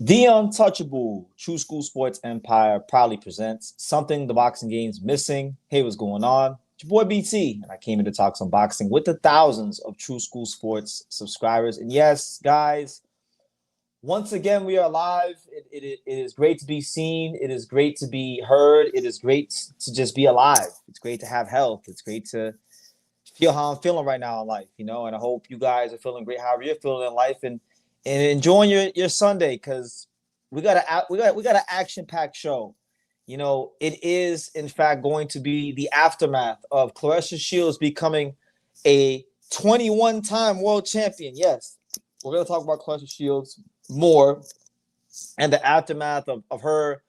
The Untouchable True School Sports Empire proudly presents Something the Boxing Game's Missing. Hey, what's going on? It's your boy BT, and I came here to talk some boxing with the thousands of True School Sports subscribers. And yes, guys, once again, we are live. It is great to be seen. It is great to be heard. It is great to just be alive. It's great to have health. It's great to feel how I'm feeling right now in life, and I hope you guys are feeling great however you're feeling in life and enjoying your Sunday because we got an action-packed show. It is in fact going to be the aftermath of Claressa Shields becoming a 21-time world champion. Yes, we're going to talk about Claressa Shields more and the aftermath of her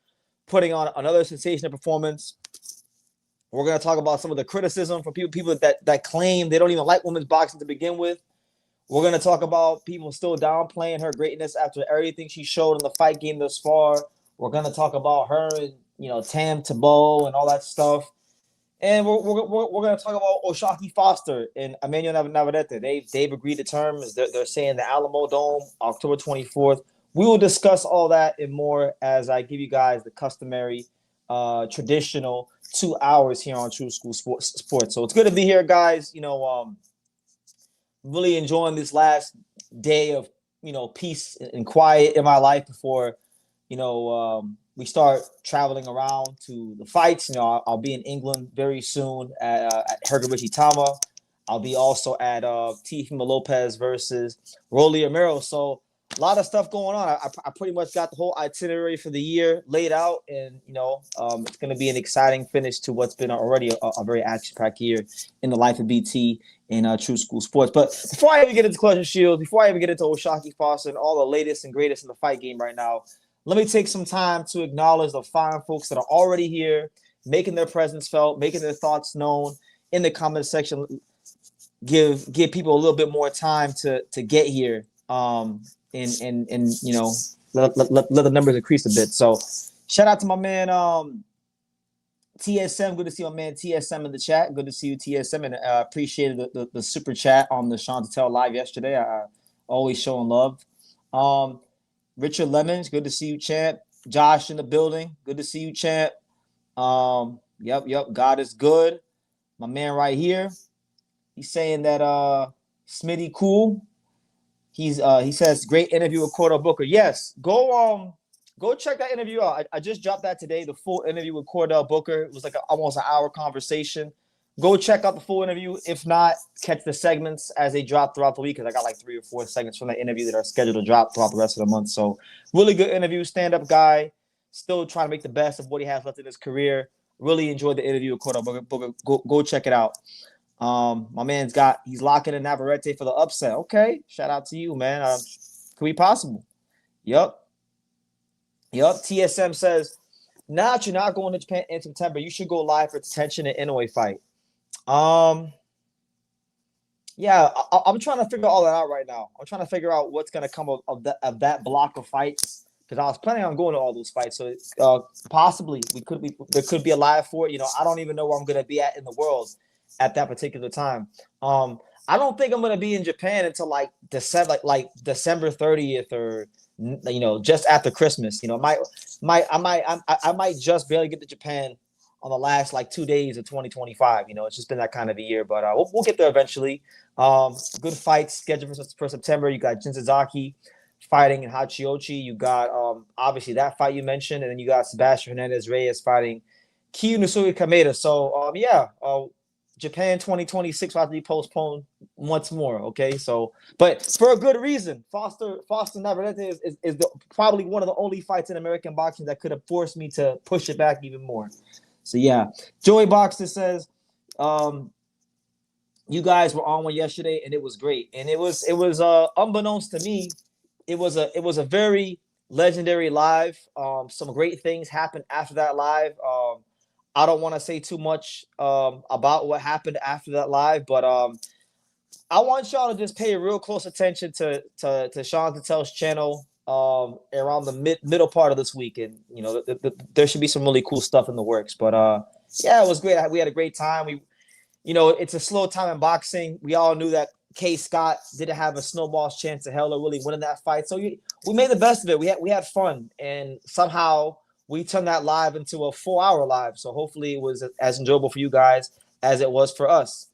putting on another sensational performance. We're going to talk about some of the criticism from people that claim they don't even like women's boxing to begin with. We're going to talk about people still downplaying her greatness after everything she showed in the fight game thus far. We're going to talk about her and, Tam Tebow and all that stuff. And we're going to talk about Oshaki Foster and Emanuel Navarrete. They've agreed to terms. They're saying the Alamo Dome, October 24th. We will discuss all that and more as I give you guys the customary, traditional 2 hours here on True School Sports. So it's good to be here, guys. Really enjoying this last day of peace and quiet in my life before we start traveling around to the fights. I'll be in England very soon at Hergovici Tama. I'll be also at Teofimo Lopez versus Rolly Romero. So a lot of stuff going on. I pretty much got the whole itinerary for the year laid out, and it's going to be an exciting finish to what's been already a very action-packed year in the life of BT in True School Sports. But before I even get into Claressa Shields, before I even get into Oshaki Foster and all the latest and greatest in the fight game right now, let me take some time to acknowledge the fine folks that are already here, making their presence felt, making their thoughts known in the comment section. Give people a little bit more time to get here. And let the numbers increase a bit. So shout out to my man TSM. Good to see my man TSM in the chat. Good to see you, TSM, and appreciated the super chat on the Sean Tell live yesterday. I always showing love. Richard Lemons, good to see you, champ. Josh in the building, good to see you, champ. Yep. God is good. My man right here, he's saying that Smitty cool. He says great interview with Cordell Booker. Yes, go check that interview out. I just dropped that today. The full interview with Cordell Booker. It was like almost an hour conversation. Go check out the full interview. If not, catch the segments as they drop throughout the week because I got like 3 or 4 segments from that interview that are scheduled to drop throughout the rest of the month. So really good interview. Stand-up guy. Still trying to make the best of what he has left in his career. Really enjoyed the interview with Cordell Booker. Go check it out. My man's he's locking in Navarrete for the upset. Okay, shout out to you, man. Could be possible. Yup. TSM says, now that you're not going to Japan in September, you should go live for Tension and Inoue fight. Yeah, I'm trying to figure all that out right now. I'm trying to figure out what's gonna come of that block of fights because I was planning on going to all those fights. So possibly there could be a live for it. I don't even know where I'm gonna be at in the world at that particular time. I don't think I'm gonna be in Japan until like December 30th or just after Christmas. I might just barely get to Japan on the last 2 days of 2025. It's just been that kind of a year, but we'll get there eventually. Good fights scheduled for September. You got Jinsazaki fighting in Hachiochi. You got obviously that fight you mentioned, and then you got Sebastian Hernandez Reyes fighting Kiyunusui Kameda. So Japan 2026 will have to be postponed once more. Okay, so but for a good reason. Foster-Navarrete is probably one of the only fights in American boxing that could have forced me to push it back even more. So yeah, Joey Boxer says, you guys were on one yesterday and it was great, and it was unbeknownst to me, it was a very legendary live. Some great things happened after that live. I don't want to say too much about what happened after that live, but I want y'all to just pay real close attention to Sean Tatel's channel around the middle part of this week, and there should be some really cool stuff in the works. But yeah, it was great. We had a great time. It's a slow time in boxing. We all knew that K. Scott didn't have a snowball's chance of hell of really winning that fight. So we made the best of it. We had fun, and somehow we turned that live into a 4-hour live. So hopefully it was as enjoyable for you guys as it was for us.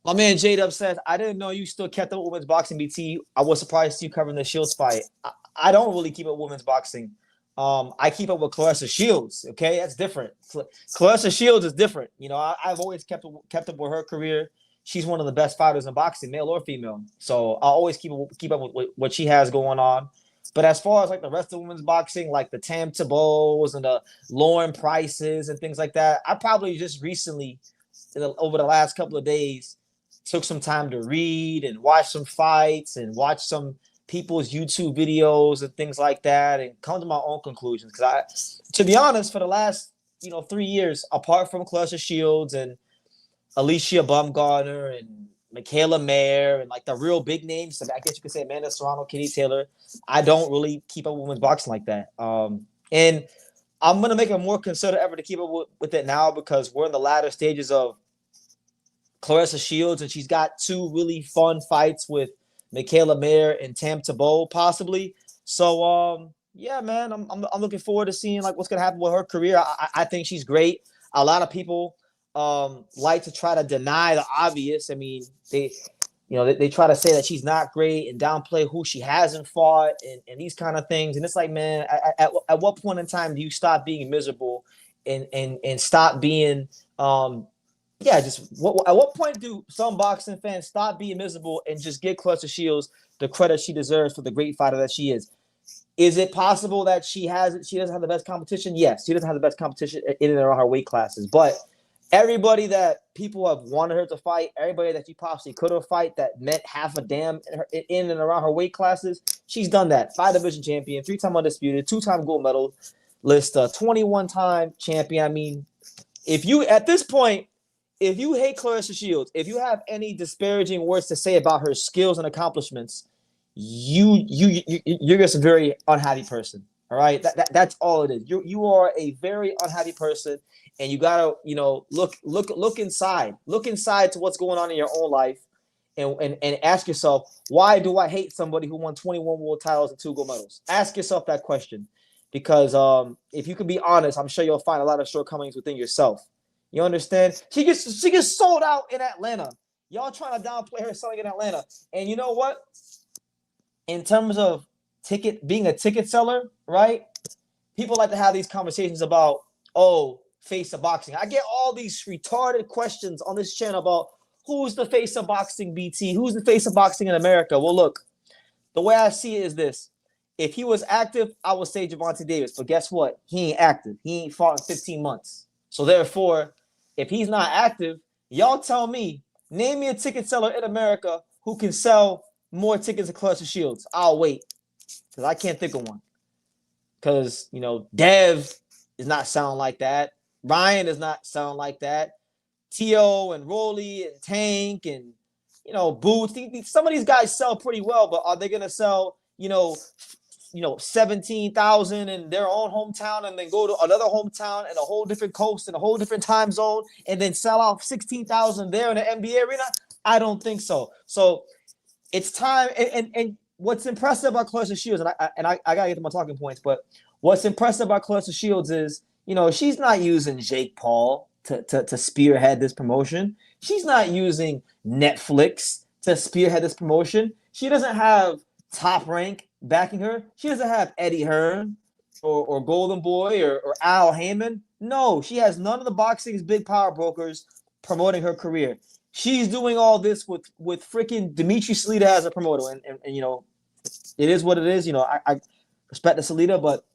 My man J-Dub says, I didn't know you still kept up with women's boxing, BT. I was surprised to see you covering the Shields fight. I don't really keep up with women's boxing. I keep up with Claressa Shields. Okay, that's different. Claressa Shields is different. You know, I've always kept up with her career. She's one of the best fighters in boxing, male or female. So I always keep up with what she has going on. But as far as like the rest of women's boxing, like the Tam Tabots and the Lauren Prices and things like that, I probably just recently, over the last couple of days, took some time to read and watch some fights and watch some people's YouTube videos and things like that and come to my own conclusions. Because to be honest, for the last 3 years, apart from Claressa Shields and Alicia Baumgartner and Michaela Mayer and like the real big names, I guess you could say Amanda Serrano, Katie Taylor, I don't really keep up with women's boxing like that. And I'm gonna make a more concerted effort to keep up with it now because we're in the latter stages of Claressa Shields, and she's got 2 really fun fights with Michaela Mayer and Tam Tabot, possibly. So, yeah, man, I'm looking forward to seeing like what's gonna happen with her career. I think she's great. A lot of people like to try to deny the obvious. I mean, they try to say that she's not great and downplay who she hasn't fought and these kind of things. And it's like, man, at what point in time do you stop being miserable and stop being at what point do some boxing fans stop being miserable and just give Claressa Shields the credit she deserves for the great fighter that she is? Is it possible that she doesn't have the best competition? Yes, she doesn't have the best competition in and around her weight classes. But everybody that people have wanted her to fight, everybody that she possibly could have fight that meant half a damn in and around her weight classes, she's done that. 5-division champion, 3-time undisputed, 2-time gold medalist, 21-time champion. I mean, if you hate Claressa Shields, if you have any disparaging words to say about her skills and accomplishments, you're just a very unhappy person. All right, that's all it is. You are a very unhappy person, and you gotta look inside to what's going on in your own life, and ask yourself, why do I hate somebody who won 21 world titles and 2 gold medals? Ask yourself that question, because if you can be honest, I'm sure you'll find a lot of shortcomings within yourself. You understand? She gets sold out in Atlanta. Y'all trying to downplay her selling in Atlanta. And you know what? In terms of being a ticket seller, right? People like to have these conversations about, face of boxing. I get all these retarded questions on this channel about who's the face of boxing, BT? Who's the face of boxing in America? Well, look, the way I see it is this. If he was active, I would say Gervonta Davis. But guess what? He ain't active. He ain't fought in 15 months. So therefore, if he's not active, y'all tell me, name me a ticket seller in America who can sell more tickets than Claressa Shields. I'll wait, because I can't think of one. Because, Dev is not sounding like that. Ryan is not sounding like that. Tio and Rolly and Tank and, Boots. Some of these guys sell pretty well, but are they going to sell, 17,000 in their own hometown and then go to another hometown and a whole different coast and a whole different time zone and then sell out 16,000 there in the NBA arena? I don't think so. So it's time. And what's impressive about Claressa Shields, and I gotta get to my talking points, but what's impressive about Claressa Shields is, she's not using Jake Paul to spearhead this promotion. She's not using Netflix to spearhead this promotion. She doesn't have Top Rank backing her. She doesn't have Eddie Hearn or Golden Boy or Al Heyman. No, she has none of the boxing's big power brokers promoting her career. She's doing all this with freaking Dimitri Salita as a promoter, and it is what it is. I respect the Salita, but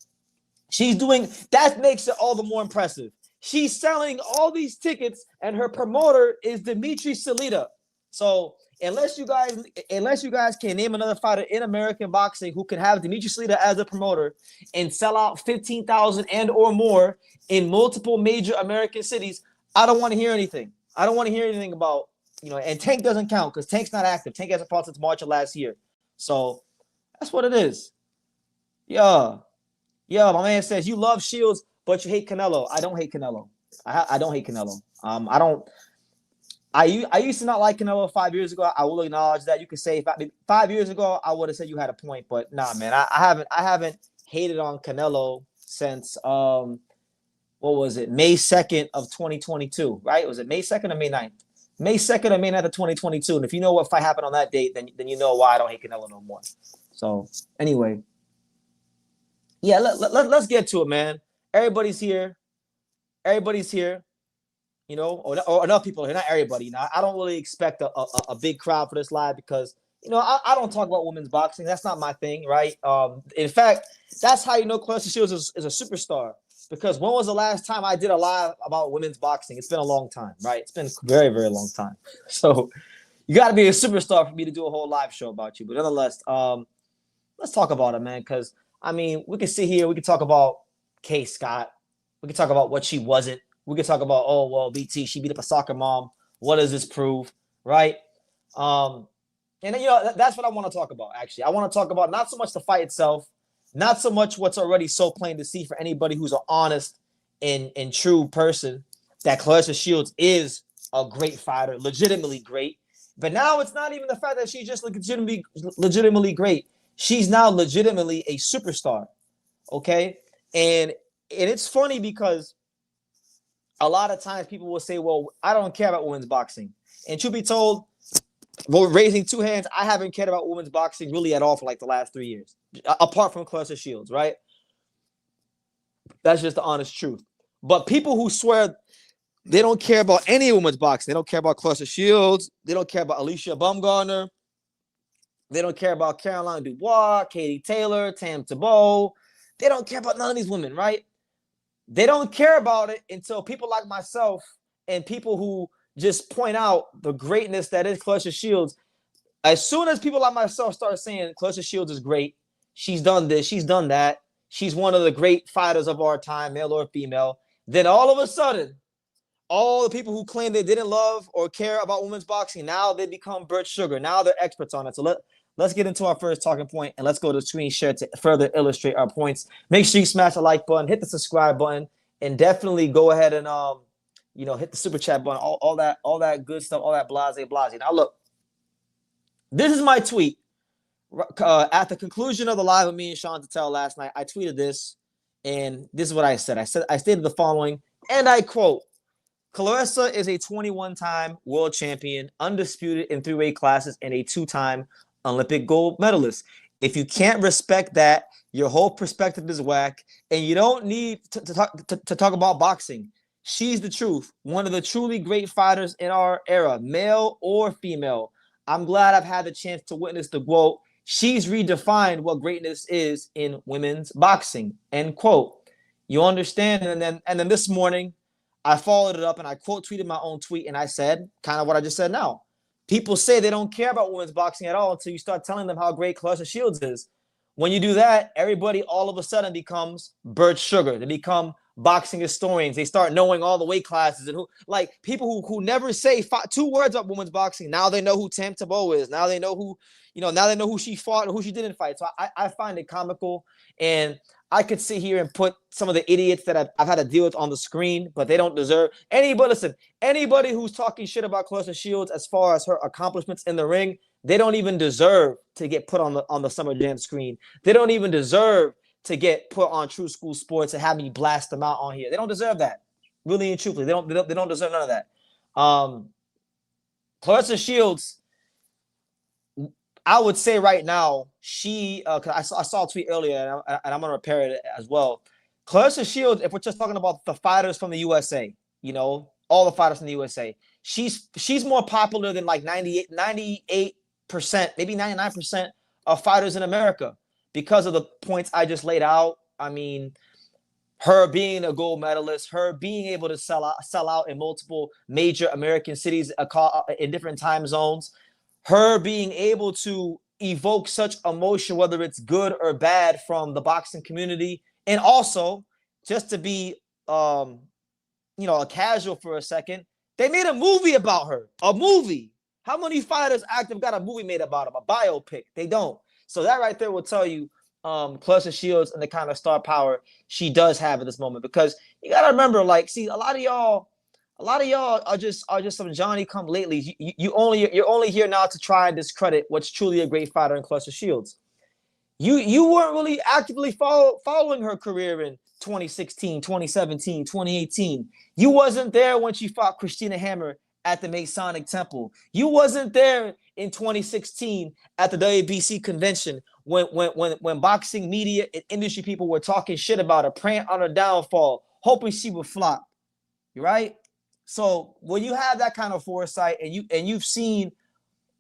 she's doing that makes it all the more impressive. She's selling all these tickets, and her promoter is Dimitri Salita. So unless you guys can name another fighter in American boxing who can have Dimitri Salita as a promoter and sell out 15,000 and or more in multiple major American cities, I don't want to hear anything. I don't want to hear anything about, and Tank doesn't count because Tank's not active. Tank hasn't fought since March of last year. So that's what it is. Yeah, my man says you love Shields, but you hate Canelo. I don't hate Canelo. I don't hate Canelo. I don't. I used to not like Canelo 5 years ago. I will acknowledge that. You could say 5 years ago, I would have said you had a point, but nah, man, I haven't hated on Canelo since what was it, May 2nd of 2022, right? Was it May 2nd or May 9th? May 2nd or May 9th of 2022. And if you know what fight happened on that date, then you know why I don't hate Canelo no more. So anyway, yeah, let's get to it, man. Everybody's here. Everybody's here. You know, or enough people here, not everybody. You know, I don't really expect a big crowd for this live because, you know, I don't talk about women's boxing. That's not my thing, right? In fact, that's how you know Claressa Shields is a superstar. Because when was the last time I did a live about women's boxing? It's been a long time, right? It's been a very, very long time. So you got to be a superstar for me to do a whole live show about you. But nonetheless, let's talk about it, man. Because, I mean, we can sit here. We can talk about Kay Scott. We can talk about what she wasn't. We could talk about, oh, well, BT, she beat up a soccer mom. What does this prove, right? And, you know, that's what I want to talk about, actually. I want to talk about not so much the fight itself, not so much what's already so plain to see for anybody who's an honest and true person, that Claressa Shields is a great fighter, legitimately great. But now it's not even the fact that she's just legitimately great. She's now legitimately a superstar, okay? And it's funny because a lot of times people will say, well, I don't care about women's boxing. And to be told, well, raising two hands, I haven't cared about women's boxing really at all for like the last 3 years, apart from Claressa Shields, right? That's just the honest truth. But people who swear they don't care about any women's boxing, they don't care about Claressa Shields, they don't care about Alicia Baumgartner, they don't care about Caroline Dubois, Katie Taylor, Tam Tebow, they don't care about none of these women, right? They don't care about it until people like myself and people who just point out the greatness that is Claressa Shields. As soon as people like myself start saying Claressa Shields is great, she's done this, she's done that, she's one of the great fighters of our time, male or female, then all of a sudden, all the people who claim they didn't love or care about women's boxing, now they become Bert Sugar. Now they're experts on it. So let's get into our first talking point, and let's go to screen share to further illustrate our points. Make sure you smash the like button, hit the subscribe button, and definitely go ahead and you know, hit the super chat button, all that good stuff, all that blase. Now look, this is my tweet at the conclusion of the live with me and Sean Tatel last night. I tweeted this, and this is what I said. I stated the following, and I quote: Claressa is a 21-time world champion, undisputed in 3 weight classes, and a 2-time Olympic gold medalist. If you can't respect that, your whole perspective is whack, and you don't need to talk about boxing. She's the truth, one of the truly great fighters in our era, male or female. I'm glad I've had the chance to witness the growth. She's redefined what greatness is in women's boxing, end quote. You understand? And then this morning, I followed it up and I quote tweeted my own tweet, and I said kind of what I just said now. People say they don't care about women's boxing at all until you start telling them how great Claressa Shields is. When you do that, everybody all of a sudden becomes Bert Sugar. They become boxing historians. They start knowing all the weight classes, and like people who never say 2 words about women's boxing. Now they know who Tam Tebow is. Now they know who, you know, now they know who she fought and who she didn't fight. So I find it comical, and I could sit here and put some of the idiots that I've had to deal with on the screen, but they don't deserve anybody. Listen, anybody who's talking shit about Claressa Shields as far as her accomplishments in the ring, they don't even deserve to get put on the Summer Jam screen. They don't even deserve to get put on True School Sports and have me blast them out on here. They don't deserve that. Really and truthfully, they don't deserve none of that. Claressa Shields, I would say right now, she, cause I saw a tweet earlier, and I'm gonna repair it as well. Claressa Shields, if we're just talking about the fighters from the USA, you know, all the fighters from the USA, she's more popular than like 98%, maybe 99% of fighters in America because of the points I just laid out. I mean, her being a gold medalist, her being able to sell out in multiple major American cities in different time zones, her being able to evoke such emotion, whether it's good or bad, from the boxing community, and also just to be, you know, a casual for a second. They made a movie about her. A movie. How many fighters active got a movie made about them? A biopic. They don't. So that right there will tell you Claressa Shields and the kind of star power she does have at this moment. Because you gotta remember, like, see, a lot of y'all are just some Johnny come lately. You're only here now to try and discredit what's truly a great fighter in Claressa Shields. You weren't really actively following her career in 2016, 2017, 2018. You wasn't there when she fought Christina Hammer at the Masonic Temple. You wasn't there in 2016 at the WBC convention when boxing media and industry people were talking shit about her, praying on her downfall, hoping she would flop. Right? So when you have that kind of foresight and you've seen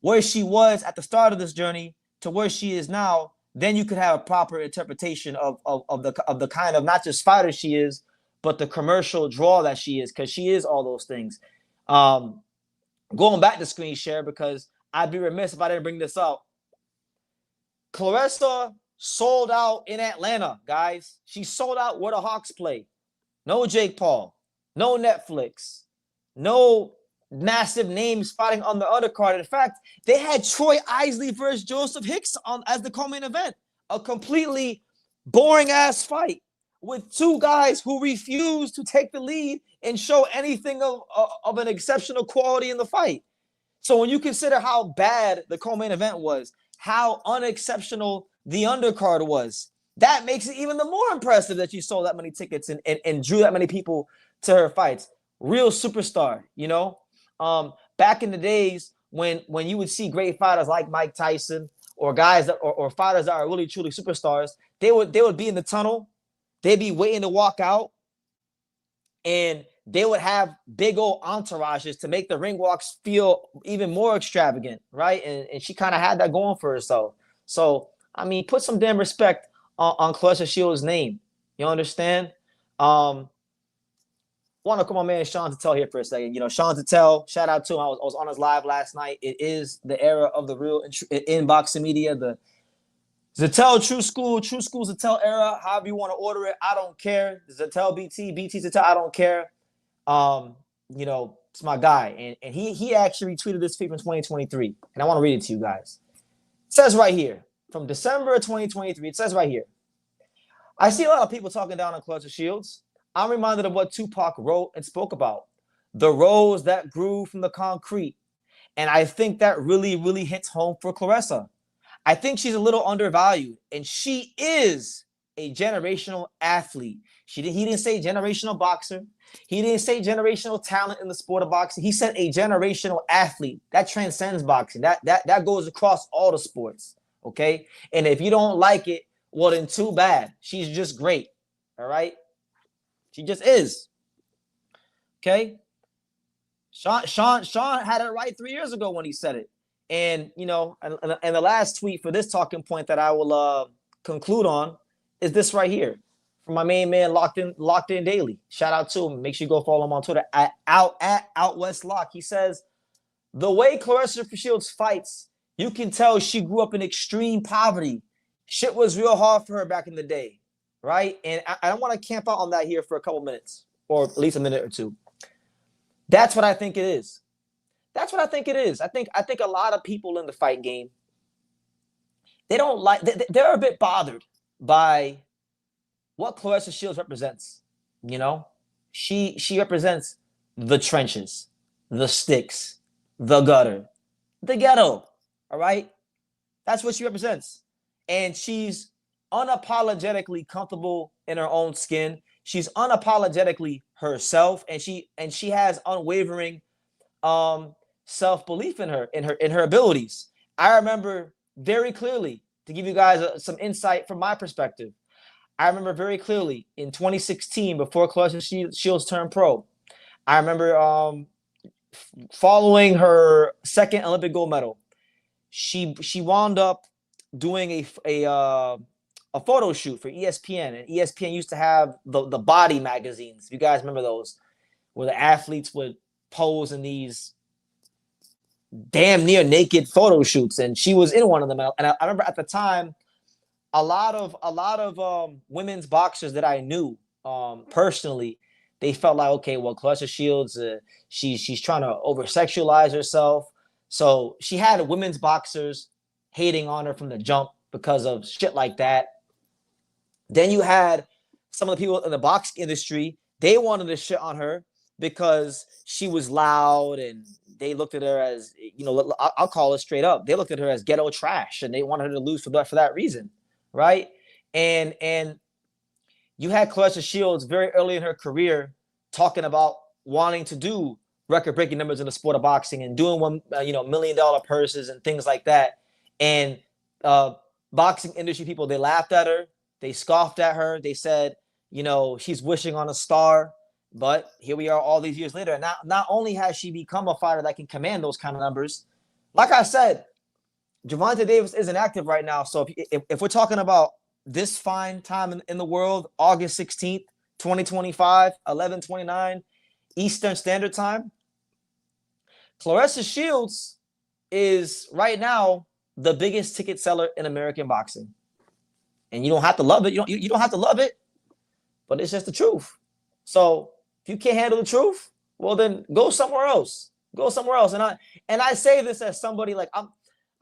where she was at the start of this journey to where she is now, then you could have a proper interpretation of the kind of not just fighter she is, but the commercial draw that she is, because she is all those things. Going back to screen share, because I'd be remiss if I didn't bring this up. Claressa sold out in Atlanta, guys. She sold out where the Hawks play. No Jake Paul, no Netflix, no massive names fighting on the undercard. In fact, they had Troy Isley versus Joseph Hicks as the co-main event. A completely boring-ass fight with two guys who refused to take the lead and show anything of an exceptional quality in the fight. So when you consider how bad the co-main event was, how unexceptional the undercard was, that makes it even the more impressive that you sold that many tickets and drew that many people to her fights. Real superstar, you know? Back in the days when you would see great fighters like Mike Tyson or guys that or fighters that are really truly superstars, they would be in the tunnel, they'd be waiting to walk out, and they would have big old entourages to make the ring walks feel even more extravagant, right? And she kind of had that going for herself. So I mean, put some damn respect on Claressa Shields' name. You understand? Want to come on, man, Sean Tatel here for a second. You know, Sean Tatel, shout out to him. I was on his live last night. It is the era of the real in boxing media, the Tatel True School Tatel era, however you want to order it. I don't care. The Tatel BT Tatel, I don't care. You know, it's my guy. And he actually retweeted this tweet from 2023. And I want to read it to you guys. It says right here, from December of 2023, it says right here, I see a lot of people talking down on Claressa Shields. I'm reminded of what Tupac wrote and spoke about, the rose that grew from the concrete. And I think that really, really hits home for Claressa. I think she's a little undervalued, and she is a generational athlete. He didn't say generational boxer. He didn't say generational talent in the sport of boxing. He said a generational athlete. That transcends boxing. That goes across all the sports, okay? And if you don't like it, well, then too bad. She's just great, all right? She just is. Okay. Sean had it right 3 years ago when he said it. And, you know, and the last tweet for this talking point that I will conclude on is this right here from my main man, Locked In Daily. Shout out to him. Make sure you go follow him on Twitter at Out West Lock. He says, the way Claressa Shields fights, you can tell she grew up in extreme poverty. Shit was real hard for her back in the day. Right? And I want to camp out on that here for a couple minutes, or at least a minute or two. That's what I think it is. That's what I think it is. I think a lot of people in the fight game, they don't like, they're a bit bothered by what Claressa Shields represents. You know, she represents the trenches, the sticks, the gutter, the ghetto. All right? That's what she represents. And she's unapologetically comfortable in her own skin. She's unapologetically herself, and she has unwavering self-belief in her abilities. I remember very clearly, to give you guys some insight from my perspective, I remember very clearly in 2016, before Claressa Shields turned pro, I remember following her second Olympic gold medal. She wound up doing a photo shoot for ESPN, and ESPN used to have the body magazines. If you guys remember those, where the athletes would pose in these damn near naked photo shoots, and she was in one of them. And I remember at the time, a lot of women's boxers that I knew personally, they felt like, okay, well, Claressa Shields, she's trying to over sexualize herself. So she had women's boxers hating on her from the jump because of shit like that. Then you had some of the people in the boxing industry. They wanted to shit on her because she was loud, and they looked at her as, I'll call it straight up. They looked at her as ghetto trash, and they wanted her to lose for that reason, right? And you had Claressa Shields very early in her career talking about wanting to do record-breaking numbers in the sport of boxing and doing $1 million purses and things like that. And uh, boxing industry people, they laughed at her, they scoffed at her, they said, she's wishing on a star. But here we are all these years later. And not only has she become a fighter that can command those kind of numbers, like I said, Gervonta Davis isn't active right now. So if we're talking about this fine time in the world, August 16th, 2025, 11:29 Eastern Standard Time, Claressa Shields is right now the biggest ticket seller in American boxing. And you don't have to love it. You don't have to love it, but it's just the truth. So if you can't handle the truth, well then go somewhere else. Go somewhere else. And I say this as somebody like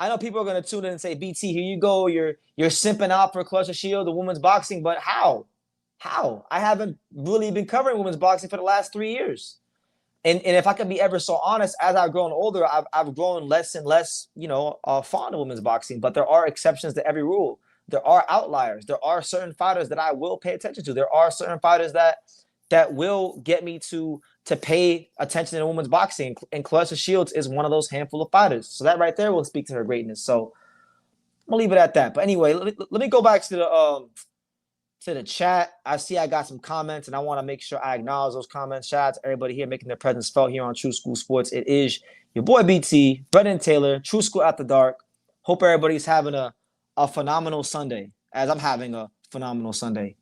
I know people are gonna tune in and say, BT, here you go. You're simping out for Claressa Shields, the women's boxing, but how? How? I haven't really been covering women's boxing for the last 3 years. And if I can be ever so honest, as I've grown older, I've grown less and less, fond of women's boxing. But there are exceptions to every rule. There are outliers. There are certain fighters that I will pay attention to. There are certain fighters that will get me to pay attention to women's boxing. And Claressa Shields is one of those handful of fighters. So that right there will speak to her greatness. So I'm gonna leave it at that. But anyway, let me go back to the chat. I see I got some comments, and I want to make sure I acknowledge those comments. Shout out to everybody here making their presence felt here on True School Sports. It is your boy BT, Brendan Taylor, True School After Dark. Hope everybody's having a phenomenal Sunday, as I'm having a phenomenal Sunday.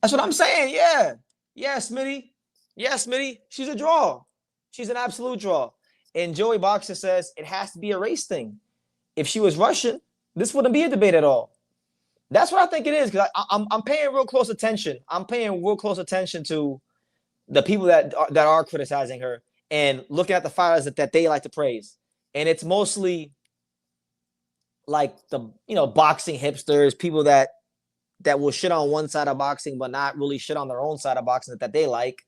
That's what I'm saying. Yeah. Yeah, Smitty. Yeah, Smitty. She's a draw. She's an absolute draw. And Joey Boxer says it has to be a race thing. If she was Russian, this wouldn't be a debate at all. That's what I think it is, because I'm paying real close attention. I'm paying real close attention to the people that are criticizing her and looking at the fighters that they like to praise. And it's mostly like the boxing hipsters, people that will shit on one side of boxing but not really shit on their own side of boxing that they like.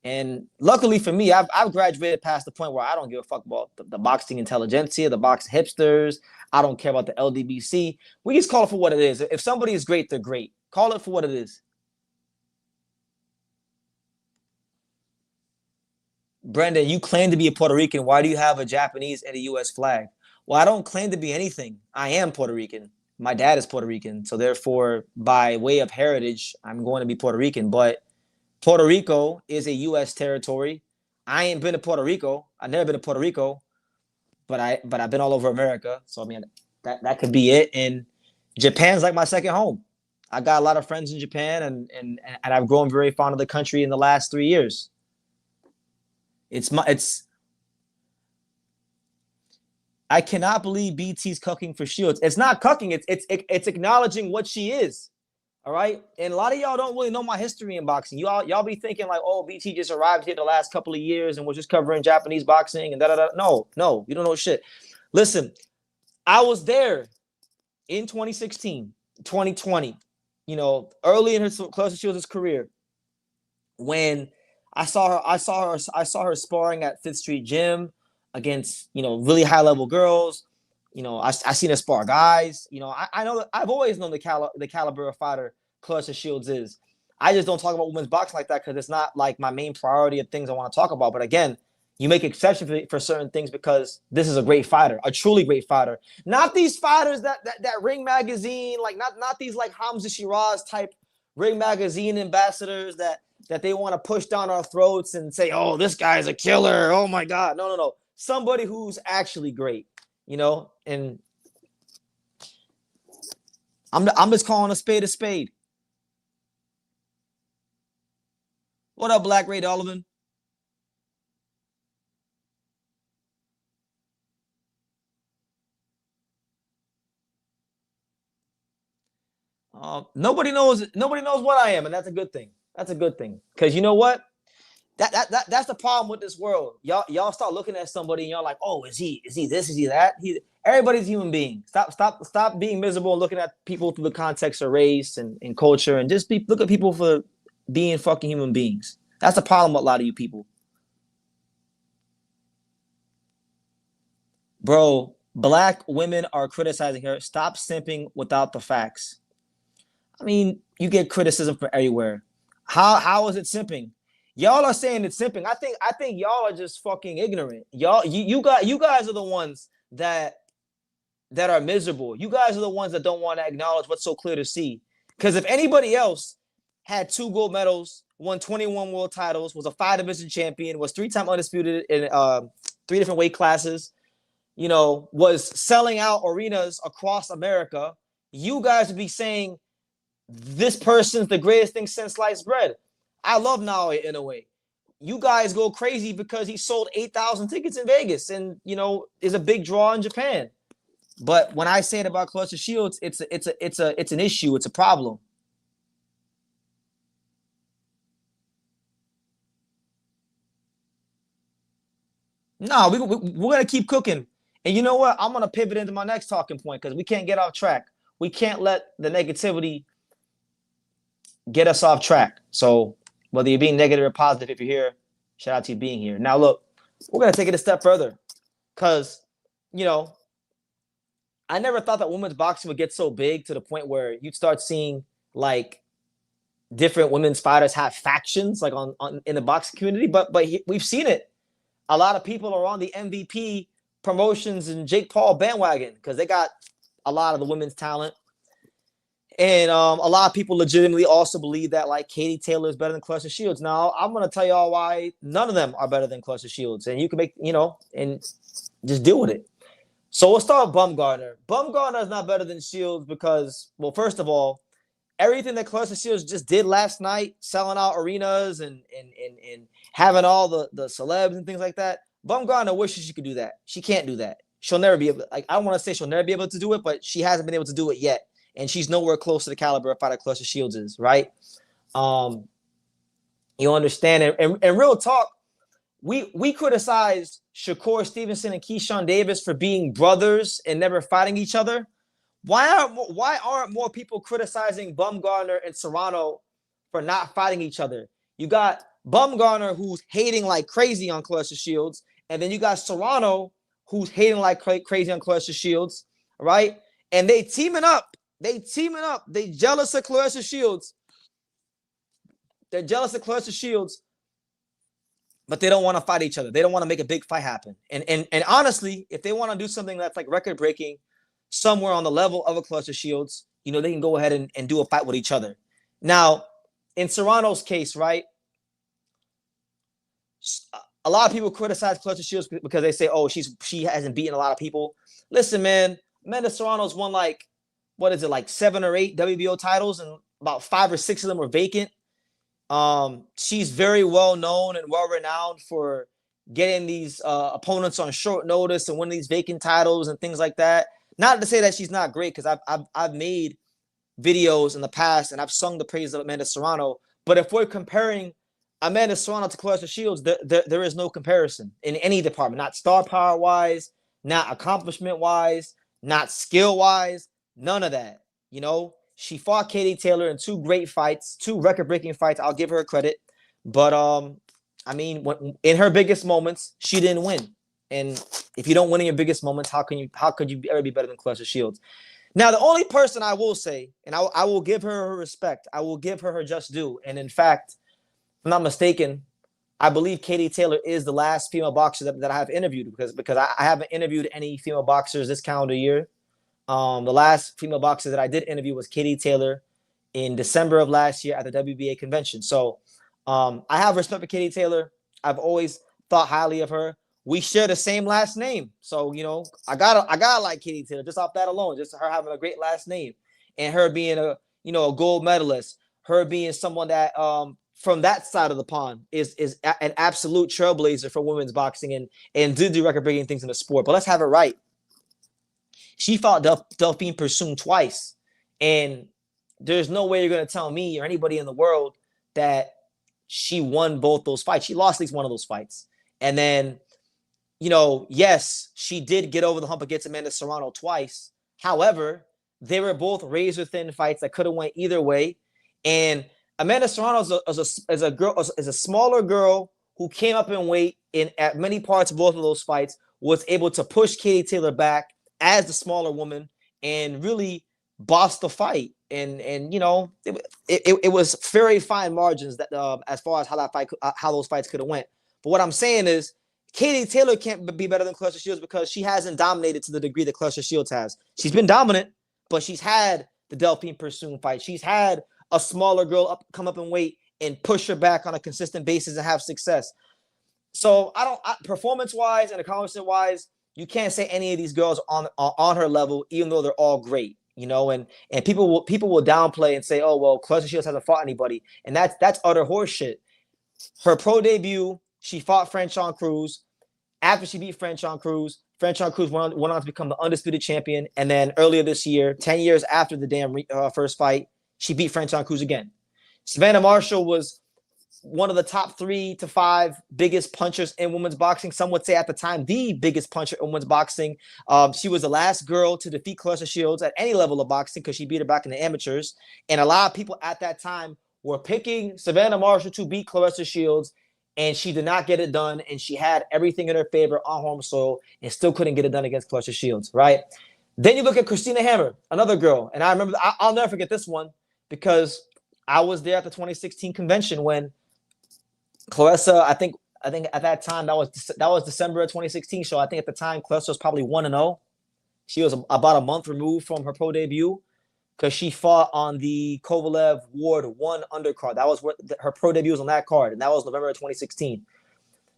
And luckily for me, I've graduated past the point where I don't give a fuck about the boxing intelligentsia, the boxing hipsters. I don't care about the LDBC. We just call it for what it is. If somebody is great, they're great. Call it for what it is. Brendan, you claim to be a Puerto Rican. Why do you have a Japanese and a U.S. flag? Well, I don't claim to be anything. I am Puerto Rican. My dad is Puerto Rican. So therefore, by way of heritage, I'm going to be Puerto Rican. But Puerto Rico is a U.S. territory. I ain't been to Puerto Rico. I've never been to Puerto Rico, but I've been all over America. So I mean, that could be it. And Japan's like my second home. I got a lot of friends in Japan, and I've grown very fond of the country in the last 3 years. It's I cannot believe BT's cucking for Shields. It's not cucking. It's acknowledging what she is. All right. And a lot of y'all don't really know my history in boxing. Y'all be thinking like, oh, BT just arrived here the last couple of years and was just covering Japanese boxing and da da da. No, you don't know shit. Listen, I was there in 2016, 2020, early in her Claressa Shields' career, when I saw her sparring at Fifth Street Gym against, really high level girls. I seen her spar guys. I know that I've always known the caliber of fighter Claressa Shields is. I just don't talk about women's boxing like that because it's not like my main priority of things I want to talk about. But again, you make exception for certain things because this is a great fighter, a truly great fighter. Not these fighters that Ring Magazine, like not these like Hamza Shiraz type Ring Magazine ambassadors that they want to push down our throats and say, oh, this guy's a killer. Oh my God. No. Somebody who's actually great. And I'm just calling a spade a spade. What up, Black Ray Donovan? Nobody knows what I am, and that's a good thing. That's a good thing. Because you know what? That's the problem with this world. Y'all start looking at somebody and y'all like, oh, is he this? Is he that? Everybody's a human being. Stop being miserable and looking at people through the context of race and culture, and just look at people for being fucking human beings. That's the problem with a lot of you people. Bro, black women are criticizing her. Stop simping without the facts. I mean, you get criticism from everywhere. How is it simping? Y'all are saying it's simping. I think y'all are just fucking ignorant. You guys are the ones that are miserable. You guys are the ones that don't want to acknowledge what's so clear to see. Because if anybody else had 2 gold medals, won 21 world titles, was a 5 division champion, was 3-time undisputed in 3 different weight classes, was selling out arenas across America, you guys would be saying this person's the greatest thing since sliced bread. I love Naoya in a way. You guys go crazy because he sold 8,000 tickets in Vegas and, is a big draw in Japan. But when I say it about Claressa Shields, it's an issue. It's a problem. No, we're gonna keep cooking. And you know what? I'm gonna pivot into my next talking point because we can't get off track. We can't let the negativity get us off track. So whether you're being negative or positive, if you're here, shout out to you being here. Now look, we're gonna take it a step further because I never thought that women's boxing would get so big to the point where you'd start seeing like different women's fighters have factions like on in the boxing community. But we've seen it. A lot of people are on the MVP promotions and Jake Paul bandwagon because they got a lot of the women's talent. And a lot of people legitimately also believe that like Katie Taylor is better than Claressa Shields. Now, I'm going to tell y'all why none of them are better than Claressa Shields. And you can make, and just deal with it. So we'll start with Bumgarner. Bumgarner is not better than Shields because, well, first of all, everything that Claressa Shields just did last night, selling out arenas and having all the celebs and things like that, Bumgarner wishes she could do that. She can't do that. She'll never be able to, like, I don't want to say she'll never be able to do it, but she hasn't been able to do it yet. And she's nowhere close to the caliber of fighter Claressa Shields is, right? You understand? And real talk, we criticized Shakur Stevenson and Keyshawn Davis for being brothers and never fighting each other. Why aren't more people criticizing Bumgarner and Serrano for not fighting each other? You got Bumgarner who's hating like crazy on Claressa Shields, and then you got Serrano who's hating like crazy on Claressa Shields, right? And they teaming up. They jealous of Claressa Shields. They're jealous of Claressa Shields, but they don't want to fight each other. They don't want to make a big fight happen. And honestly, if they want to do something that's like record breaking, somewhere on the level of a Claressa Shields, they can go ahead and do a fight with each other. Now, in Serrano's case, right, a lot of people criticize Claressa Shields because they say, oh, she hasn't beaten a lot of people. Listen, man, Amanda Serrano's won like, what is it, like 7 or 8 WBO titles, and about 5 or 6 of them were vacant. She's very well known and well renowned for getting these opponents on short notice and winning these vacant titles and things like that. Not to say that she's not great, because I've made videos in the past and I've sung the praise of Amanda Serrano. But if we're comparing Amanda Serrano to Claressa Shields, there is no comparison in any department. Not star power wise, not accomplishment wise, not skill wise, none of that. She fought Katie Taylor in 2 great fights, 2 record-breaking fights. I'll give her credit. But I mean, in her biggest moments, she didn't win. And if you don't win in your biggest moments, how could you ever be better than Claressa Shields? Now, the only person I will say, and I will give her her respect, I will give her her just due. And in fact, if I'm not mistaken, I believe Katie Taylor is the last female boxer that I have interviewed because I haven't interviewed any female boxers this calendar year. The last female boxer that I did interview was Katie Taylor in December of last year at the WBA convention. So I have respect for Katie Taylor. I've always thought highly of her. We share the same last name. So, I gotta like Katie Taylor just off that alone, just her having a great last name and her being a gold medalist, her being someone that from that side of the pond is an absolute trailblazer for women's boxing and did do record-breaking things in the sport. But let's have it right. She fought Delphine Persoon twice. And there's no way you're going to tell me or anybody in the world that she won both those fights. She lost at least one of those fights. And then, yes, she did get over the hump against Amanda Serrano twice. However, they were both razor thin fights that could have went either way. And Amanda Serrano is a smaller girl who came up in weight at many parts of both of those fights, was able to push Katie Taylor back as the smaller woman and really boss the fight. And it was very fine margins that as far as how those fights could have went. But what I'm saying is, Katie Taylor can't be better than Claressa Shields because she hasn't dominated to the degree that Claressa Shields has. She's been dominant, but she's had the Delphine Persoon fight. She's had a smaller girl come up in weight and push her back on a consistent basis and have success. So performance-wise and accomplishment-wise, you can't say any of these girls on her level, even though they're all great. And people will downplay and say, oh, well, Claressa Shields hasn't fought anybody. And that's utter horseshit. Her pro debut, she fought Franchon Cruz. After she beat Franchon Cruz went on to become the undisputed champion. And then earlier this year, 10 years after the damn first fight, she beat Franchon Cruz again. Savannah Marshall was one of the top 3 to 5 biggest punchers in women's boxing. Some would say at the time, the biggest puncher in women's boxing. She was the last girl to defeat Claressa Shields at any level of boxing because she beat her back in the amateurs. And a lot of people at that time were picking Savannah Marshall to beat Claressa Shields, and she did not get it done. And she had everything in her favor on home soil and still couldn't get it done against Claressa Shields, right? Then you look at Christina Hammer, another girl. And I remember, I'll never forget this one because I was there at the 2016 convention when Claressa, I think at that time, that was December of 2016. So I think at the time, Claressa was probably 1-0. She was about a month removed from her pro debut because she fought on the Kovalev Ward 1 undercard. That was what her pro debut was on that card, and that was November of 2016.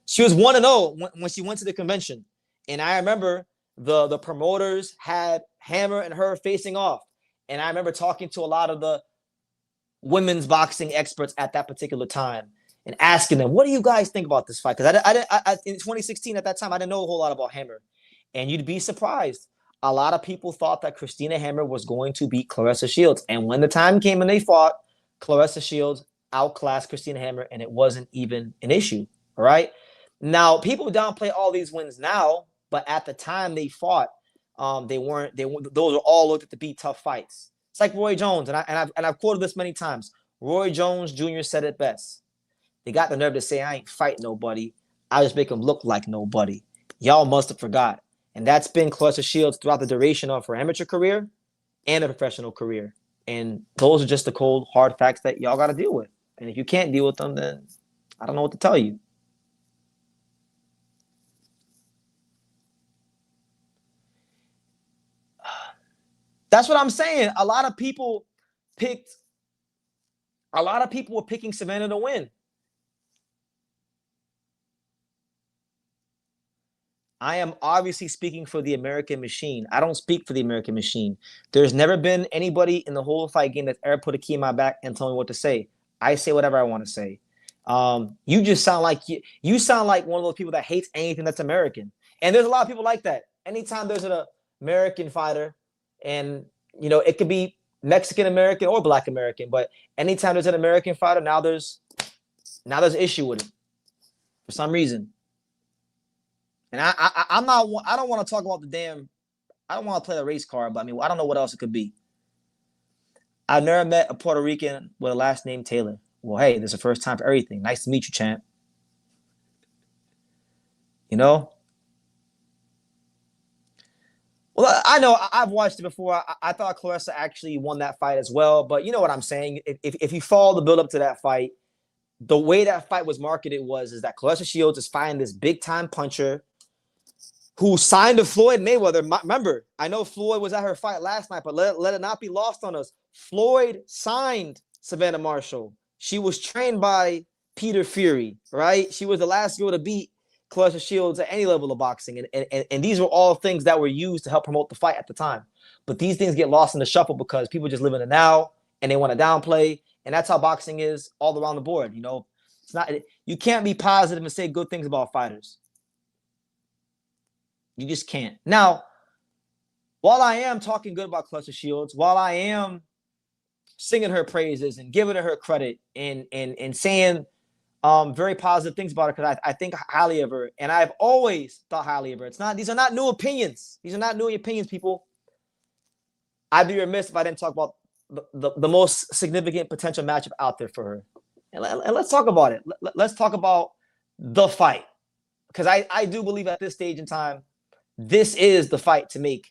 She was 1-0 when she went to the convention. And I remember the promoters had Hammer and her facing off. And I remember talking to a lot of the women's boxing experts at that particular time and asking them, what do you guys think about this fight? Because I in 2016 at that time, I didn't know a whole lot about Hammer. And you'd be surprised. A lot of people thought that Christina Hammer was going to beat Claressa Shields. And when the time came and they fought, Claressa Shields outclassed Christina Hammer, and it wasn't even an issue. All right. Now, people downplay all these wins now, but at the time they fought, those were all looked at to be tough fights. It's like Roy Jones, and I've quoted this many times. Roy Jones Jr. said it best. They got the nerve to say, I ain't fight nobody. I just make them look like nobody. Y'all must have forgot. And that's been Claressa Shields throughout the duration of her amateur career and a professional career. And those are just the cold, hard facts that y'all got to deal with. And if you can't deal with them, then I don't know what to tell you. That's what I'm saying. A lot of people were picking Savannah to win. I am obviously speaking for the American machine. I don't speak for the American machine. There's never been anybody in the whole fight game that's ever put a key in my back and told me what to say. I say whatever I want to say. You just sound like you sound like one of those people that hates anything that's American. And there's a lot of people like that. Anytime there's an American fighter, and it could be Mexican American or Black American, but anytime there's an American fighter, now there's an issue with it for some reason. And I don't want to talk about I don't want to play the race card, but I mean, I don't know what else it could be. I've never met a Puerto Rican with a last name Taylor. Well, hey, this is the first time for everything. Nice to meet you, champ. Well, I know I've watched it before. I thought Claressa actually won that fight as well, but you know what I'm saying? If you follow the build up to that fight, the way that fight was marketed is that Claressa Shields is fighting this big time puncher who signed to Floyd Mayweather. Remember, I know Floyd was at her fight last night, but let it not be lost on us. Floyd signed Savannah Marshall. She was trained by Peter Fury, right? She was the last girl to beat Claressa Shields at any level of boxing. And these were all things that were used to help promote the fight at the time. But these things get lost in the shuffle because people just live in the now and they want to downplay. And that's how boxing is all around the board. It's not, you can't be positive and say good things about fighters. You just can't. Now, while I am talking good about Claressa Shields, while I am singing her praises and giving her credit and saying very positive things about her because I think highly of her, and I've always thought highly of her. These are not new opinions. These are not new opinions, people. I'd be remiss if I didn't talk about the most significant potential matchup out there for her. And let's talk about it. Let's talk about the fight. Because I do believe at this stage in time, this is the fight to make.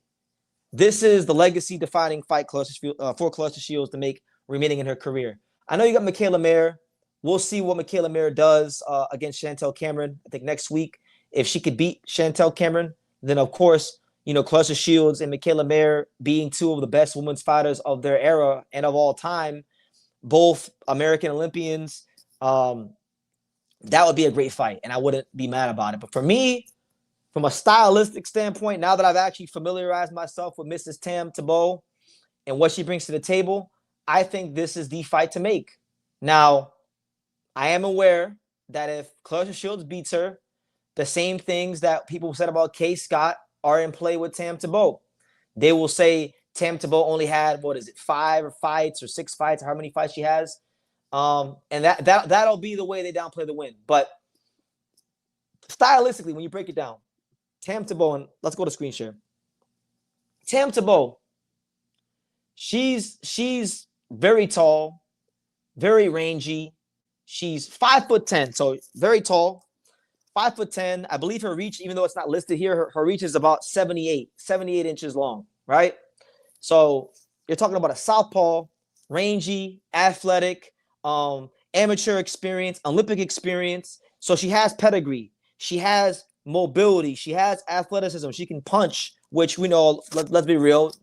This is the legacy-defining fight for Claressa Shields to make remaining in her career. I know you got Michaela Mayer. We'll see what Michaela Mayer does against Chantel Cameron, I think, next week. If she could beat Chantel Cameron, then, of course, Claressa Shields and Michaela Mayer being two of the best women's fighters of their era and of all time, both American Olympians, that would be a great fight, and I wouldn't be mad about it. But for me, from a stylistic standpoint, now that I've actually familiarized myself with Mrs. Tam Tebow and what she brings to the table, I think this is the fight to make. Now, I am aware that if Claressa Shields beats her, the same things that people said about Kay Scott are in play with Tam Tebow. They will say Tam Tebow only had, 5 fights or 6 fights, or how many fights she has. And that'll be the way they downplay the win. But stylistically, when you break it down, Tam Tebow, and let's go to screen share. Tam Tebow, she's very tall, very rangy. She's 5'10", so very tall, 5'10". I believe her reach, even though it's not listed here, her reach is about 78 inches long, right? So you're talking about a southpaw, rangy, athletic, amateur experience, Olympic experience. So she has pedigree. She has mobility. She has athleticism. She can punch, which we know, let's be real,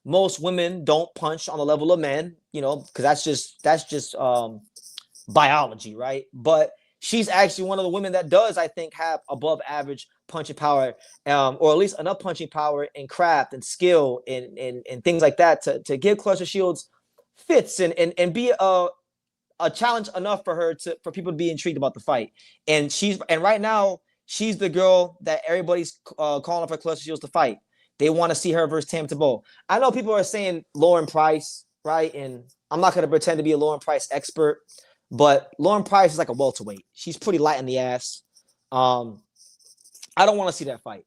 most women don't punch on the level of men, because that's just biology, right? But she's actually one of the women that does, I think, have above average punching power, or at least enough punching power and craft and skill and things like that to give Claressa Shields fits and be a challenge enough for people to be intrigued about the fight. And right now she's the girl that everybody's calling for Claressa Shields to fight. They want to see her versus Tam Tebow. I know people are saying Lauren Price, right? And I'm not going to pretend to be a Lauren Price expert, but Lauren Price is like a welterweight. She's pretty light in the ass. I don't want to see that fight.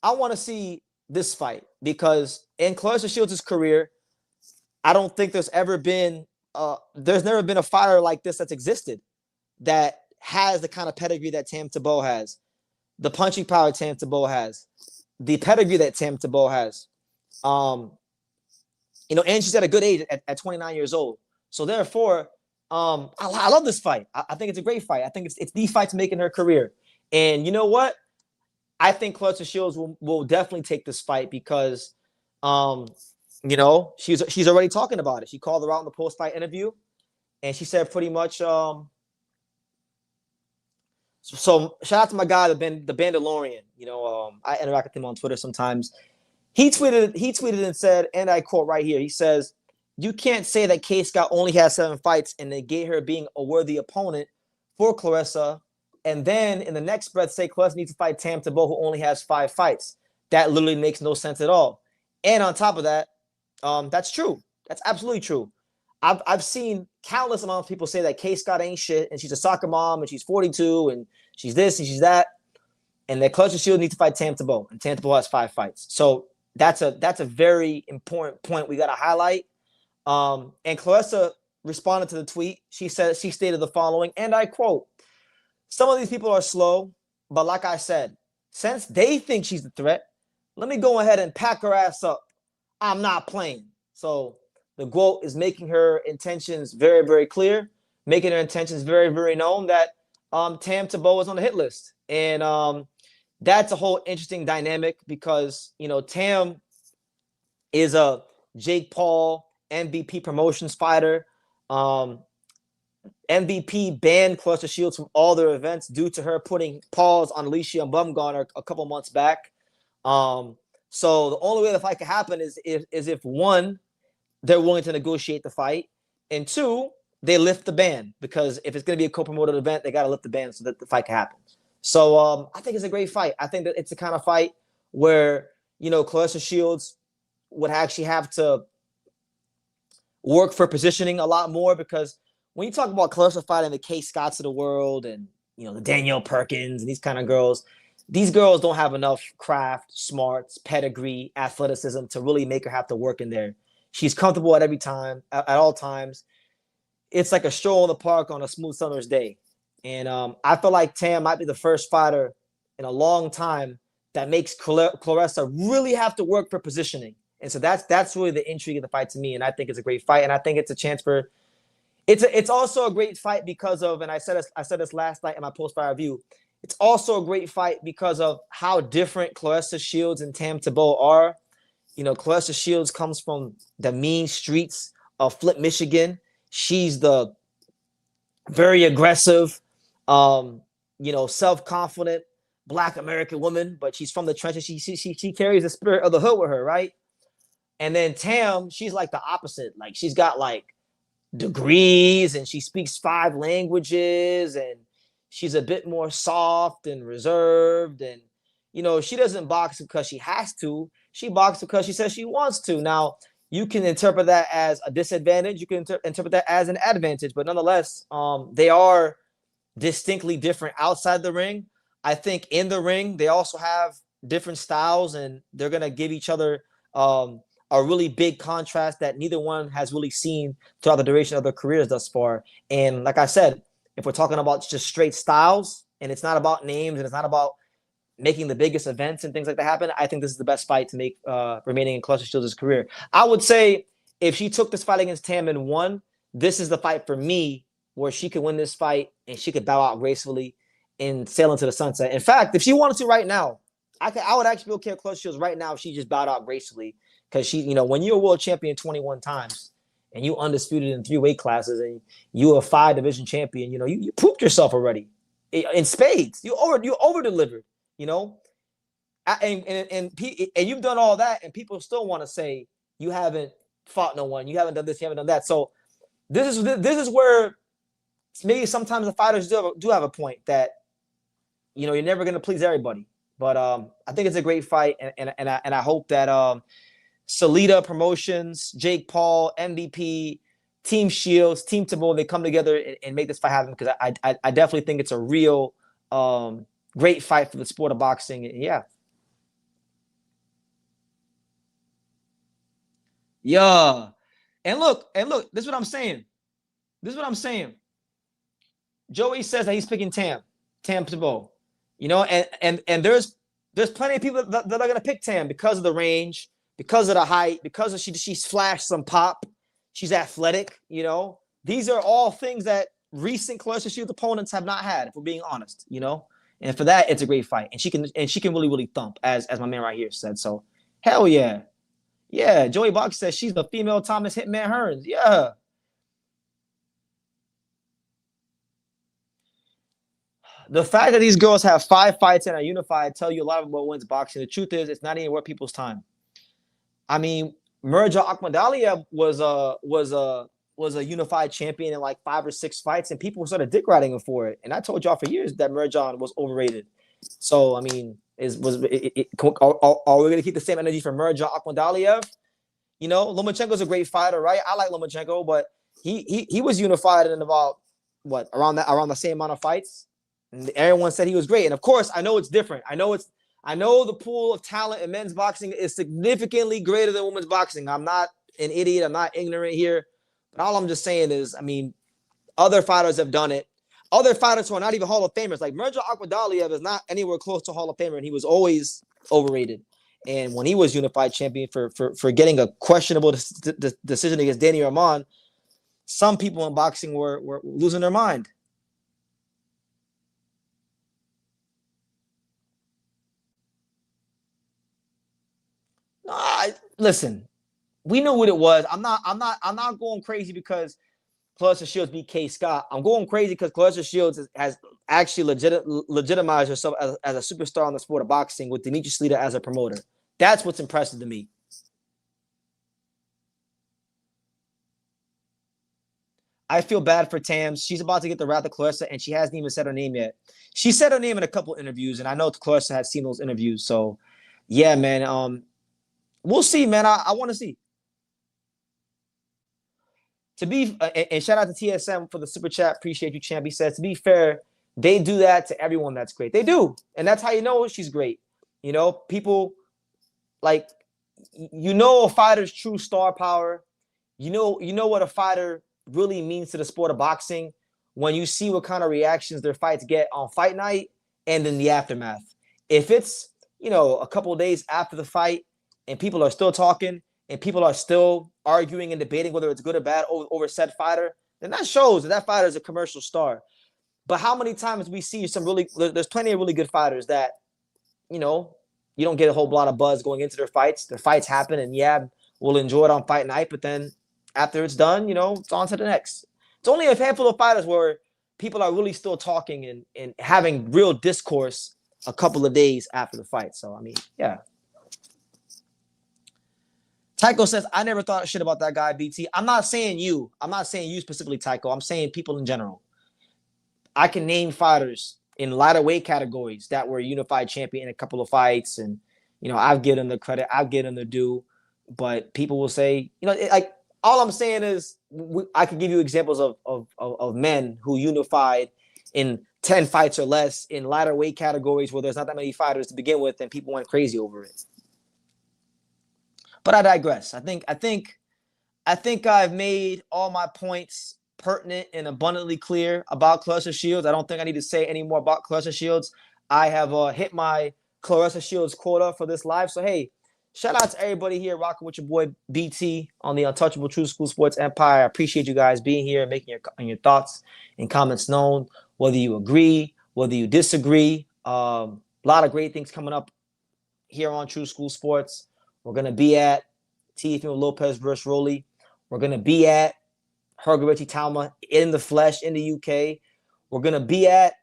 I want to see this fight because in Claressa Shields' career, I don't think there's never been a fighter like this that's existed that has the kind of pedigree that Tam Tebow has, the punching power Tam Tebow has, the pedigree that Tam Tebow has. And she's at a good age at 29 years old. So therefore, I love this fight. I think it's a great fight. I think it's the fight to make in her career. And you know what? I think Claressa Shields will definitely take this fight because, she's already talking about it. She called her out in the post-fight interview, and she said pretty much. So shout out to my guy, the Bandalorian. I interact with him on Twitter sometimes. He tweeted and said, and I quote right here. He says, "You can't say that Kay Scott only has 7 fights and negate her being a worthy opponent for Claressa, and then in the next breath say Claressa needs to fight Tam Tebow, who only has 5 fights. That literally makes no sense at all." And on top of that, that's true. That's absolutely true. I've seen countless amounts of people say that Kay Scott ain't shit, and she's a soccer mom, and she's 42, and she's this, and she's that, and that Claressa Shields needs to fight Tam Tebow, and Tam Tebow has 5 fights. So that's a very important point we got to highlight. And Claressa responded to the tweet. She stated the following, and I quote, "Some of these people are slow, but like I said, since they think she's the threat, let me go ahead and pack her ass up. I'm not playing." So the GOAT is making her intentions very, very clear, making her intentions very, very known that Tam Tebow is on the hit list. And that's a whole interesting dynamic because, Tam is a Jake Paul MVP promotions fighter. MVP banned Claressa Shields from all their events due to her putting pause on Alicia Bumgarner a couple months back. So the only way the fight can happen is if one, they're willing to negotiate the fight, and 2, they lift the ban, because if it's going to be a co-promoted event, they got to lift the ban so that the fight can happen. So I think it's a great fight. I think that it's the kind of fight where, Claressa Shields would actually have to work for positioning a lot more, because when you talk about Claressa fighting the Kay Scotts of the world and, the Danielle Perkins and these kind of girls, these girls don't have enough craft, smarts, pedigree, athleticism to really make her have to work in there. She's comfortable at every time, at all times. It's like a stroll in the park on a smooth summer's day. And I feel like Tam might be the first fighter in a long time that makes Claressa really have to work for positioning. And so that's really the intrigue of the fight to me. And I think it's a great fight. And I think it's a chance for it's also a great fight because of, and I said this last night in my post-fight review. It's also a great fight because of how different Claressa Shields and Tam Tebow are. Claressa Shields comes from the mean streets of Flint, Michigan. She's the very aggressive, self-confident Black American woman, but she's from the trenches. She carries the spirit of the hood with her, right? And then Tam, she's like the opposite. Like, she's got like degrees and she speaks 5 languages, and she's a bit more soft and reserved. And she doesn't box because she has to. She boxes because she says she wants to. Now, you can interpret that as a disadvantage. You can interpret that as an advantage. But nonetheless, they are distinctly different outside the ring. I think in the ring, they also have different styles, and they're going to give each other a really big contrast that neither one has really seen throughout the duration of their careers thus far. And like I said, if we're talking about just straight styles, and it's not about names, and it's not about making the biggest events and things like that happen, I think this is the best fight to make remaining in Claressa Shields' career. I would say if she took this fight against Tam and won, this is the fight for me where she could win this fight and she could bow out gracefully and sail into the sunset. In fact, if she wanted to right now, I would actually be okay with Claressa Shields right now if she just bowed out gracefully, because she, when you're a world champion 21 times and you undisputed in 3 weight classes and you a 5 division champion, you pooped yourself already in spades. You over delivered. And you've done all that, and people still want to say you haven't fought no one, you haven't done this, you haven't done that. So this is where maybe sometimes the fighters do have a point that you're never going to please everybody. But I think it's a great fight, and I hope that Salida Promotions, Jake Paul, MVP, Team Shields, Team Tebow, they come together and make this fight happen, because I definitely think it's a real great fight for the sport of boxing. Yeah. Yeah. And look, this is what I'm saying. Joey says that he's picking Tam Tebow. And there's plenty of people that are going to pick Tam because of the range, because of the height, because of she's flashed some pop. She's athletic, These are all things that recent Claressa Shields opponents have not had, if we're being honest, And for that, it's a great fight. And she can really, really thump, as my man right here said. So, hell yeah. Yeah, Joey Box says she's the female Thomas Hitman Hearns. Yeah. The fact that these girls have 5 fights and are unified tell you a lot about what wins boxing. The truth is, it's not even worth people's time. I mean, Mirja Akhmadaliev was a unified champion in like 5 or 6 fights, and people were sort of dick riding him for it. And I told y'all for years that Mirja was overrated. So I mean, are we going to keep the same energy for Mirja Akhmadaliev? Lomachenko's a great fighter, right? I like Lomachenko, but he was unified in about around the same amount of fights. And everyone said he was great. And of course, I know it's different. I know the pool of talent in men's boxing is significantly greater than women's boxing. I'm not an idiot. I'm not ignorant here. But all I'm just saying is, I mean, other fighters have done it. Other fighters who are not even Hall of Famers, like Mirja Akhmadaliev is not anywhere close to Hall of Famer, and he was always overrated. And when he was unified champion for getting a questionable decision against Danny Rahman, some people in boxing were losing their mind. Listen, we knew what it was. I'm not going crazy because Claressa Shields beat Kay Scott. I'm going crazy because Claressa Shields has actually legitimized herself as a superstar in the sport of boxing with Dimitri Slita as a promoter. That's what's impressive to me. I feel bad for Tam. She's about to get the wrath of Claressa, and she hasn't even said her name yet. She said her name in a couple interviews, and I know Claressa has seen those interviews. So, yeah, man. We'll see, man. I want to see. and shout out to TSM for the super chat. Appreciate you, champ. He says, to be fair, they do that to everyone that's great. They do. And that's how you know she's great. You know, people like, a fighter's true star power. You know what a fighter really means to the sport of boxing when you see what kind of reactions their fights get on fight night and in the aftermath. If it's, a couple of days after the fight and people are still talking and people are still arguing and debating whether it's good or bad over said fighter, then that shows that fighter is a commercial star. But how many times we see there's plenty of really good fighters that, you don't get a whole lot of buzz going into their fights. Their fights happen, and yeah, we'll enjoy it on fight night, but then after it's done, it's on to the next. It's only a handful of fighters where people are really still talking and having real discourse a couple of days after the fight. So, I mean, yeah. Tycho says, I never thought shit about that guy, BT. I'm not saying you. I'm not saying you specifically, Tycho. I'm saying people in general. I can name fighters in lighter weight categories that were unified champion in a couple of fights. And, I've given them the credit. I've given them the due. But people will say, all I'm saying is I can give you examples of men who unified in 10 fights or less in lighter weight categories where there's not that many fighters to begin with and people went crazy over it. But I digress. I think I've made all my points pertinent and abundantly clear about Claressa Shields. I don't think I need to say any more about Claressa Shields. I have hit my Claressa Shields quota for this live. So, hey, shout out to everybody here rocking with your boy BT on the Untouchable True School Sports Empire. I appreciate you guys being here and making your thoughts and comments known, whether you agree, whether you disagree. A lot of great things coming up here on True School Sports. We're going to be at Teofimo Lopez versus Rolly. We're going to be at Hergoretti Talma in the flesh in the UK. We're going to be at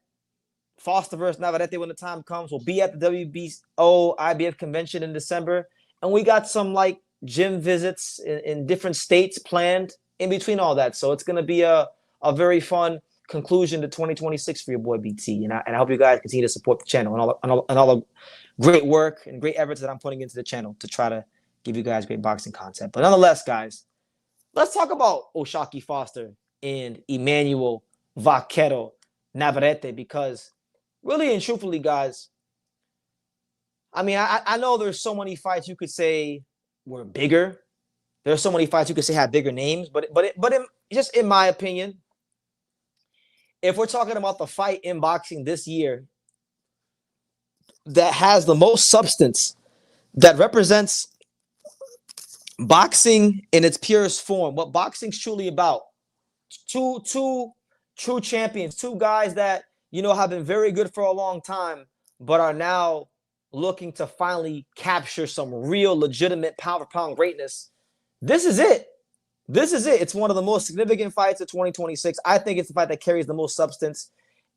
Foster versus Navarrete when the time comes. We'll be at the WBO IBF convention in December. And we got some gym visits in different states planned in between all that. So it's going to be a very fun conclusion to 2026 for your boy BT. And I hope you guys continue to support the channel and all the great work and great efforts that I'm putting into the channel to try to give you guys great boxing content. But nonetheless, guys, let's talk about O'Shaquie Foster and Emanuel Navarrete, because really and truthfully, guys, I mean, I know there's so many fights you could say were bigger. There's so many fights you could say had bigger names, but just in my opinion, if we're talking about the fight in boxing this year that has the most substance, that represents boxing in its purest form, what boxing's truly about, two true champions, two guys that have been very good for a long time, but are now looking to finally capture some real legitimate pound for pound greatness. This is it. It's one of the most significant fights of 2026. I think it's the fight that carries the most substance.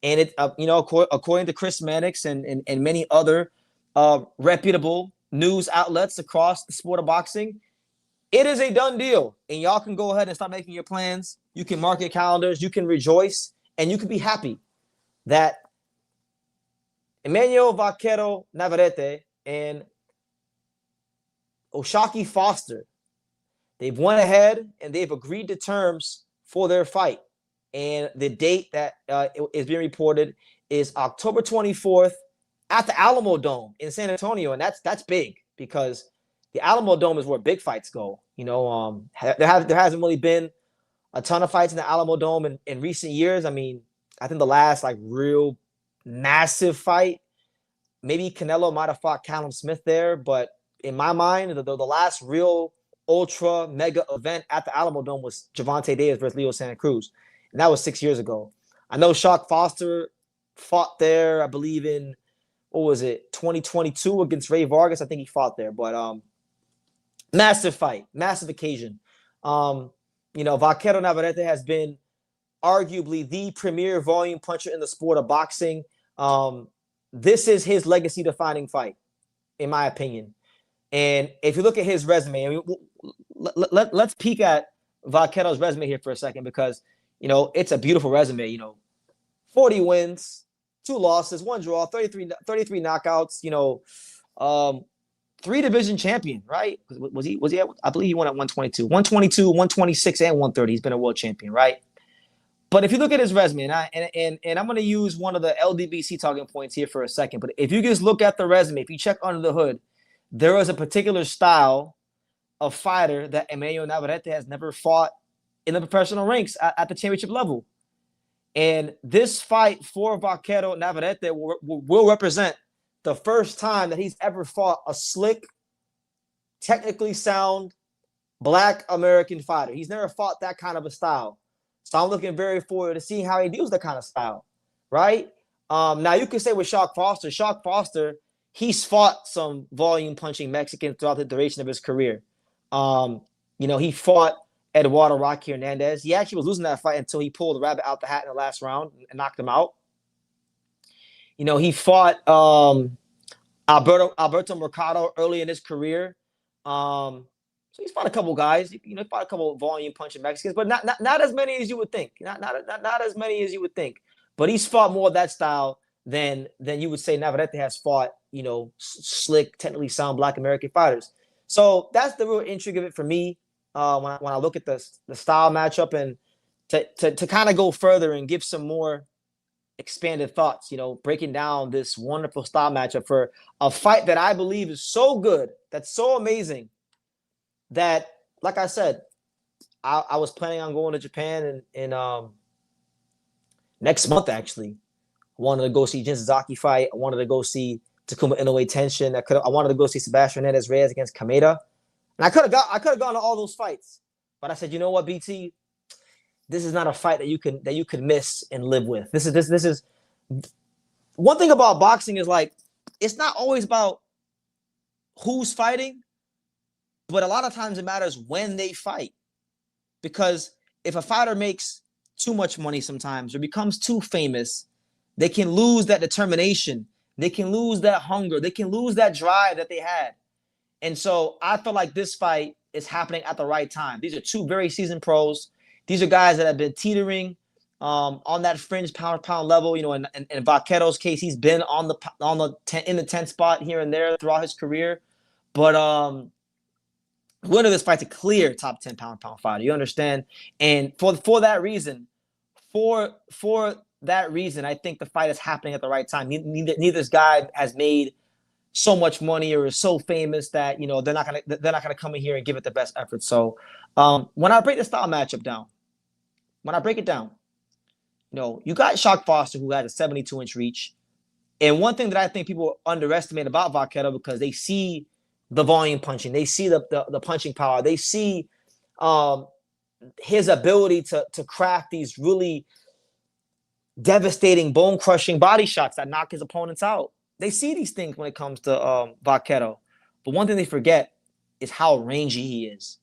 And it, according to Chris Mannix and many other reputable news outlets across the sport of boxing, it is a done deal. And y'all can go ahead and start making your plans. You can mark your calendars. You can rejoice. And you can be happy that Emanuel Navarrete and O'Shaquie Foster, they've went ahead and they've agreed to terms for their fight. And the date that is being reported is October 24th at the Alamo Dome in San Antonio. And that's big because the Alamo Dome is where big fights go. There hasn't really been a ton of fights in the Alamo Dome in recent years. I mean, I think the last real massive fight, maybe Canelo might have fought Callum Smith there, but in my mind, the last real ultra mega event at the Alamo Dome was Gervonta Davis versus Leo Santa Cruz, and that was 6 years ago. I know Shock Foster fought there, I believe in 2022 against Ray Vargas. I think he fought there, but massive fight, massive occasion. Vaquero Navarrete has been arguably the premier volume puncher in the sport of boxing. This is his legacy-defining fight, in my opinion. And if you look at his resume, I mean, let's peek at Vaquero's resume here for a second because, it's a beautiful resume. 40 wins, 2 losses, 1 draw, 33 knockouts, three division champion, right? Was he? I believe he won at 122, 126, and 130. He's been a world champion, right? But if you look at his resume, and I'm going to use one of the LDBC talking points here for a second. But if you just look at the resume, if you check under the hood, there is a particular style of fighter that Emanuel Navarrete has never fought in the professional ranks at the championship level. And this fight for Vaquero Navarrete will represent the first time that he's ever fought a slick, technically sound, Black American fighter. He's never fought that kind of a style. So I'm looking very forward to seeing how he deals that kind of style, right? Now, you could say with Shock Foster, he's fought some volume punching Mexicans throughout the duration of his career. He fought Eduardo Rocky Hernandez. He actually was losing that fight until he pulled the rabbit out the hat in the last round and knocked him out. He fought Alberto Mercado early in his career. So he's fought a couple guys. He fought a couple volume punching Mexicans, but not as many as you would think. Not as many as you would think. But he's fought more of that style than you would say Navarrete has fought. Slick, technically sound Black American fighters. So that's the real intrigue of it for me. When I look at the style matchup and to kind of go further and give some more expanded thoughts, breaking down this wonderful style matchup for a fight that I believe is so good, that's so amazing, that, like I said, I was planning on going to Japan in next month, actually. I wanted to go see Jin Sasaki fight. I wanted to go see Takuma Inoue Tenshin. I wanted to go see Sebastian Hernandez Reyes against Kameda. And I could have gone to all those fights. But I said, you know what, BT? This is not a fight that you could miss and live with. This is one thing about boxing is, like, it's not always about who's fighting, but a lot of times it matters when they fight. Because if a fighter makes too much money sometimes or becomes too famous, they can lose that determination. They can lose that hunger. They can lose that drive that they had. And so I feel like this fight is happening at the right time. These are two very seasoned pros. These are guys that have been teetering on that fringe pound level. In Vaquero's case, he's been in the 10th spot here and there throughout his career. But winner of this fight's a clear top 10 pound fighter. You understand? And for that reason, I think the fight is happening at the right time. Neither this guy has made so much money or is so famous that they're not gonna come in here and give it the best effort. So when I break the style matchup down, you got Shock Foster, who has a 72-inch reach. And one thing that I think people underestimate about Vaquero, because they see the volume punching, they see the punching power, they see his ability to craft these really devastating, bone-crushing body shots that knock his opponents out. They see these things when it comes to Vaquero. But one thing they forget is how rangy he is.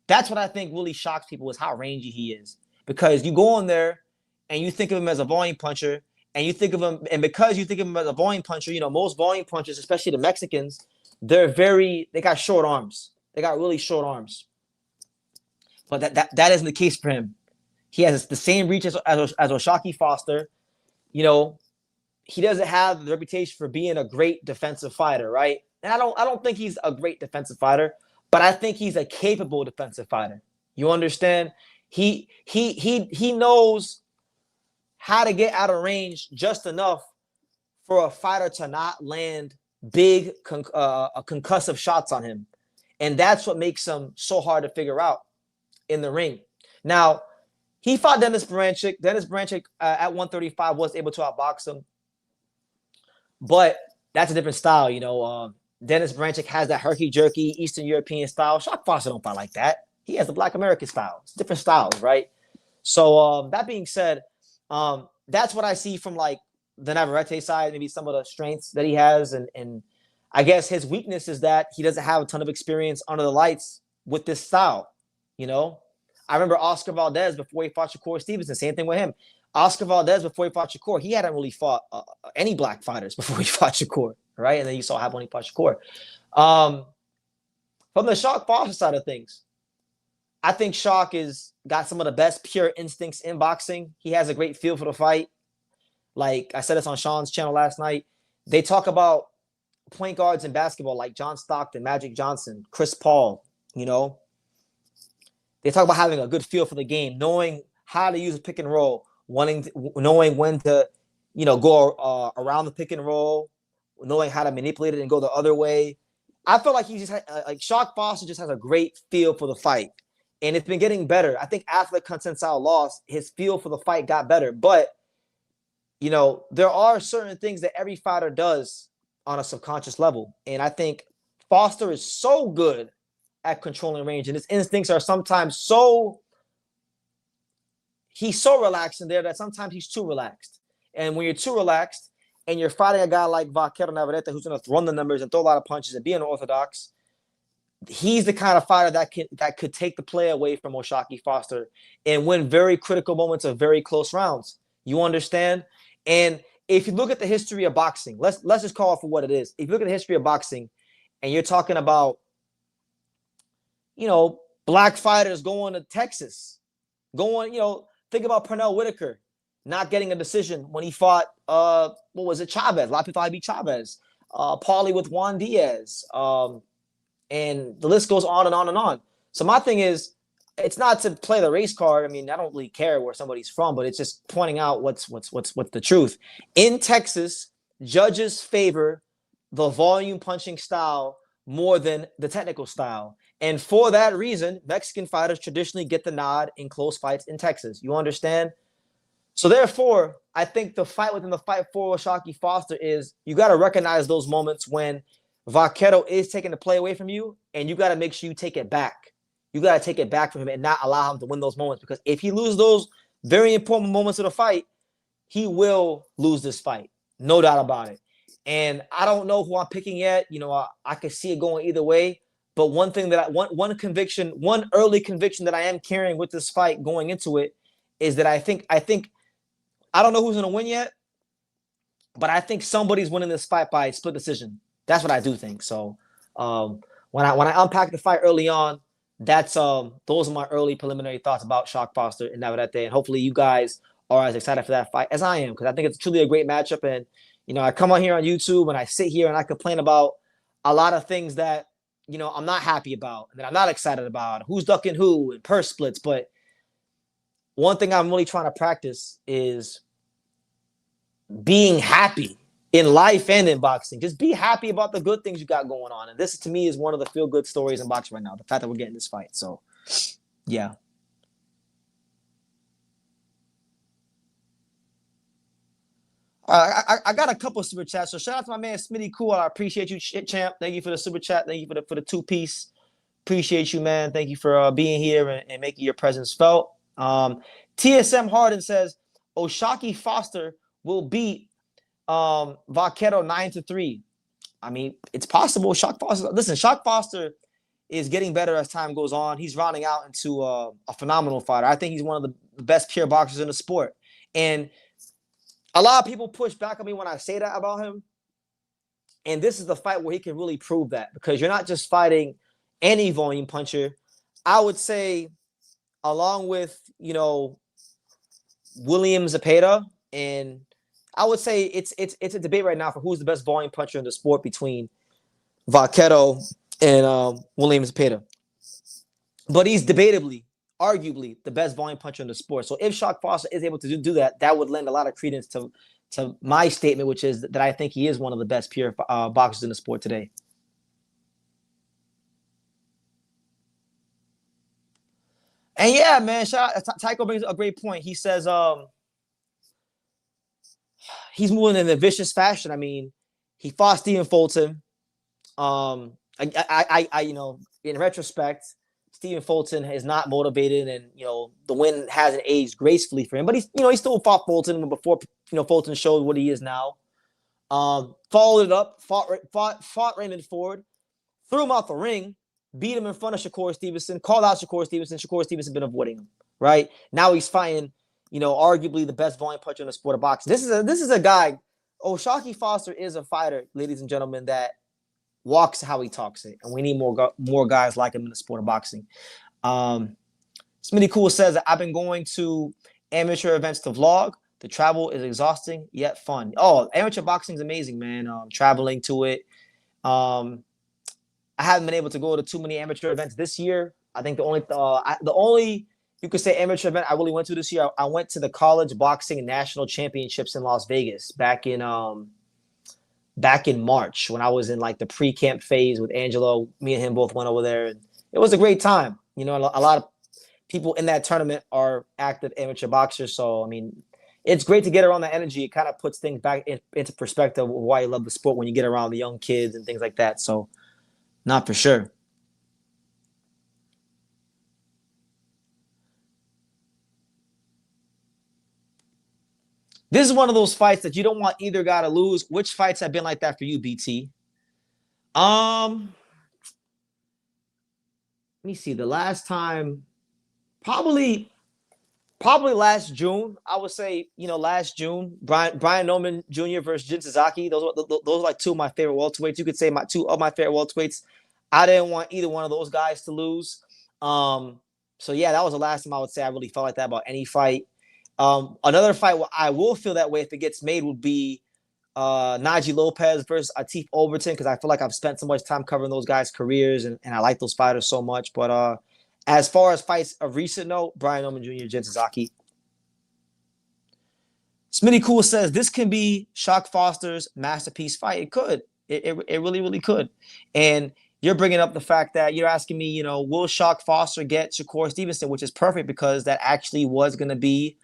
That's what I think really shocks people, is how rangy he is. Because you go in there and you think of him as a volume puncher, and because you think of him as a volume puncher, most volume punchers, especially the Mexicans, they got short arms. They got really short arms. But that isn't the case for him. He has the same reach as Oshaki Foster. He doesn't have the reputation for being a great defensive fighter, right? And I don't think he's a great defensive fighter, but I think he's a capable defensive fighter. You understand? He knows how to get out of range just enough for a fighter to not land big concussive shots on him. And that's what makes him so hard to figure out in the ring. Now, he fought Dennis Baranchyk. Dennis Baranchyk at 135 was able to outbox him. But that's a different style, Dennis Baranchyk has that herky-jerky Eastern European style. Shock Foster don't fight like that. He has the Black American style. It's different styles, right? So that being said, that's what I see from, like, the Navarrete side, maybe some of the strengths that he has. And I guess his weakness is that he doesn't have a ton of experience under the lights with this style, I remember Oscar Valdez before he fought Shakur Stevenson. Same thing with him. Oscar Valdez, before he fought Shakur, he hadn't really fought any Black fighters before he fought Shakur, right? And then you saw how when he fought Shakur. From the Shock Foster side of things, I think Shock is got some of the best pure instincts in boxing. He has a great feel for the fight. Like I said this on Sean's channel last night. They talk about point guards in basketball like John Stockton, Magic Johnson, Chris Paul, you know, they talk about having a good feel for the game, knowing how to use a pick and roll, knowing when to, go around the pick and roll, knowing how to manipulate it and go the other way. I feel like like Shock Foster just has a great feel for the fight, and it's been getting better. I think after the Consensao loss, his feel for the fight got better. But there are certain things that every fighter does on a subconscious level, and I think Foster is so good at controlling range, and his instincts are sometimes he's so relaxed in there that sometimes he's too relaxed. And when you're too relaxed and you're fighting a guy like Foster-Navarrete who's going to run the numbers and throw a lot of punches and be unorthodox, he's the kind of fighter that could take the play away from O'Shaquie Foster and win very critical moments of very close rounds. You understand? And if you look at the history of boxing, let's just call it for what it is. If you look at the history of boxing and you're talking about, black fighters going to Texas, think about Pernell Whitaker not getting a decision when he fought, Chavez. A lot of people thought he'd be Chavez. Paulie with Juan Diaz. And the list goes on and on and on. So my thing is, it's not to play the race card. I mean, I don't really care where somebody's from, but it's just pointing out what's the truth. In Texas, judges favor the volume punching style more than the technical style. And for that reason, Mexican fighters traditionally get the nod in close fights in Texas. You understand? So therefore, I think the fight within the fight for O'Shaquie Foster is you got to recognize those moments when Vaquero is taking the play away from you, and you got to make sure you take it back. You got to take it back from him and not allow him to win those moments, because if he loses those very important moments of the fight, he will lose this fight. No doubt about it. And I don't know who I'm picking yet. I could see it going either way. But one early conviction that I am carrying with this fight going into it is that I think I don't know who's going to win yet, but I think somebody's winning this fight by split decision. That's what I do think. So when I unpack the fight early on, those are my early preliminary thoughts about Shock Foster and Navarrete. And hopefully you guys are as excited for that fight as I am, because I think it's truly a great matchup. And I come on here on YouTube and I sit here and I complain about a lot of things that I'm not happy about and that I'm not excited about, who's ducking who and purse splits. But one thing I'm really trying to practice is being happy in life and in boxing. Just be happy about the good things you got going on. And this, to me, is one of the feel-good stories in boxing right now, the fact that we're getting this fight. So, yeah. I got a couple of super chats. So shout out to my man Smitty Cool. I appreciate you, champ. Thank you for the super chat. Thank you for the two-piece. Appreciate you, man. Thank you for being here and making your presence felt. TSM Harden says O'Shaquie Foster will beat Vaquero 9-3. I mean, it's possible. Shock Foster is getting better as time goes on. He's rounding out into a phenomenal fighter. I think he's one of the best pure boxers in the sport. And a lot of people push back on me when I say that about him. And this is the fight where he can really prove that, because you're not just fighting any volume puncher. I would say, along with, William Zepeda, and I would say it's a debate right now for who's the best volume puncher in the sport between Vaquero and William Zepeda. But he's debatably, arguably, the best volume puncher in the sport. So if Shock Foster is able to do that, that would lend a lot of credence to my statement, which is that I think he is one of the best pure boxers in the sport today. And yeah, man, Tycho brings a great point. He says he's moving in a vicious fashion. I mean, he fought Stephen Fulton. In retrospect, Stephen Fulton is not motivated, and the win hasn't aged gracefully for him. But he still fought Fulton before Fulton showed what he is now. Followed it up, fought Raymond Ford, threw him out the ring, beat him in front of Shakur Stevenson, called out Shakur Stevenson. Shakur Stevenson been avoiding him. Right now, he's fighting, arguably the best volume puncher in the sport of boxing. This is a guy. O'Shaquie Foster is a fighter, ladies and gentlemen, that walks how he talks it, and we need more guys like him in the sport of boxing. Smitty Cool says that I've been going to amateur events to vlog. The travel is exhausting yet fun. Oh, amateur boxing is amazing, man. Traveling to it, Um, I haven't been able to go to too many amateur events this year. I think the only you could say amateur event I really went to this year, I went to the college boxing national championships in Las Vegas back in March when I was in like the pre-camp phase with Angelo. Me and him both went over there, and it was a great time. You know, a lot of people in that tournament are active amateur boxers, so I mean, it's great to get around that energy. It kind of puts things back into perspective of why you love the sport when you get around the young kids and things like that. So, not for sure. This is one of those fights that you don't want either guy to lose. Which fights have been like that for you, BT? Um, Let me see. The last time, probably probably last June. I would say, last June, Brian Norman Jr. versus Jin Sasaki. Those are like two of my favorite welterweights. You could say my two of my favorite welterweights. I didn't want either one of those guys to lose. Um, so yeah, that was the last time I would say I really felt like that about any fight. Another fight where I will feel that way if it gets made would be Najee Lopez versus Atif Overton, because I feel like I've spent so much time covering those guys' careers, and I like those fighters so much. But as far as fights of recent note, Brian Norman Jr., Jin Sasaki. Smitty Cool says this can be Shock Foster's masterpiece fight. It could. It really, really could. And you're bringing up the fact that you're asking me, will Shock Foster get Shakur Stevenson, which is perfect because that actually was going to be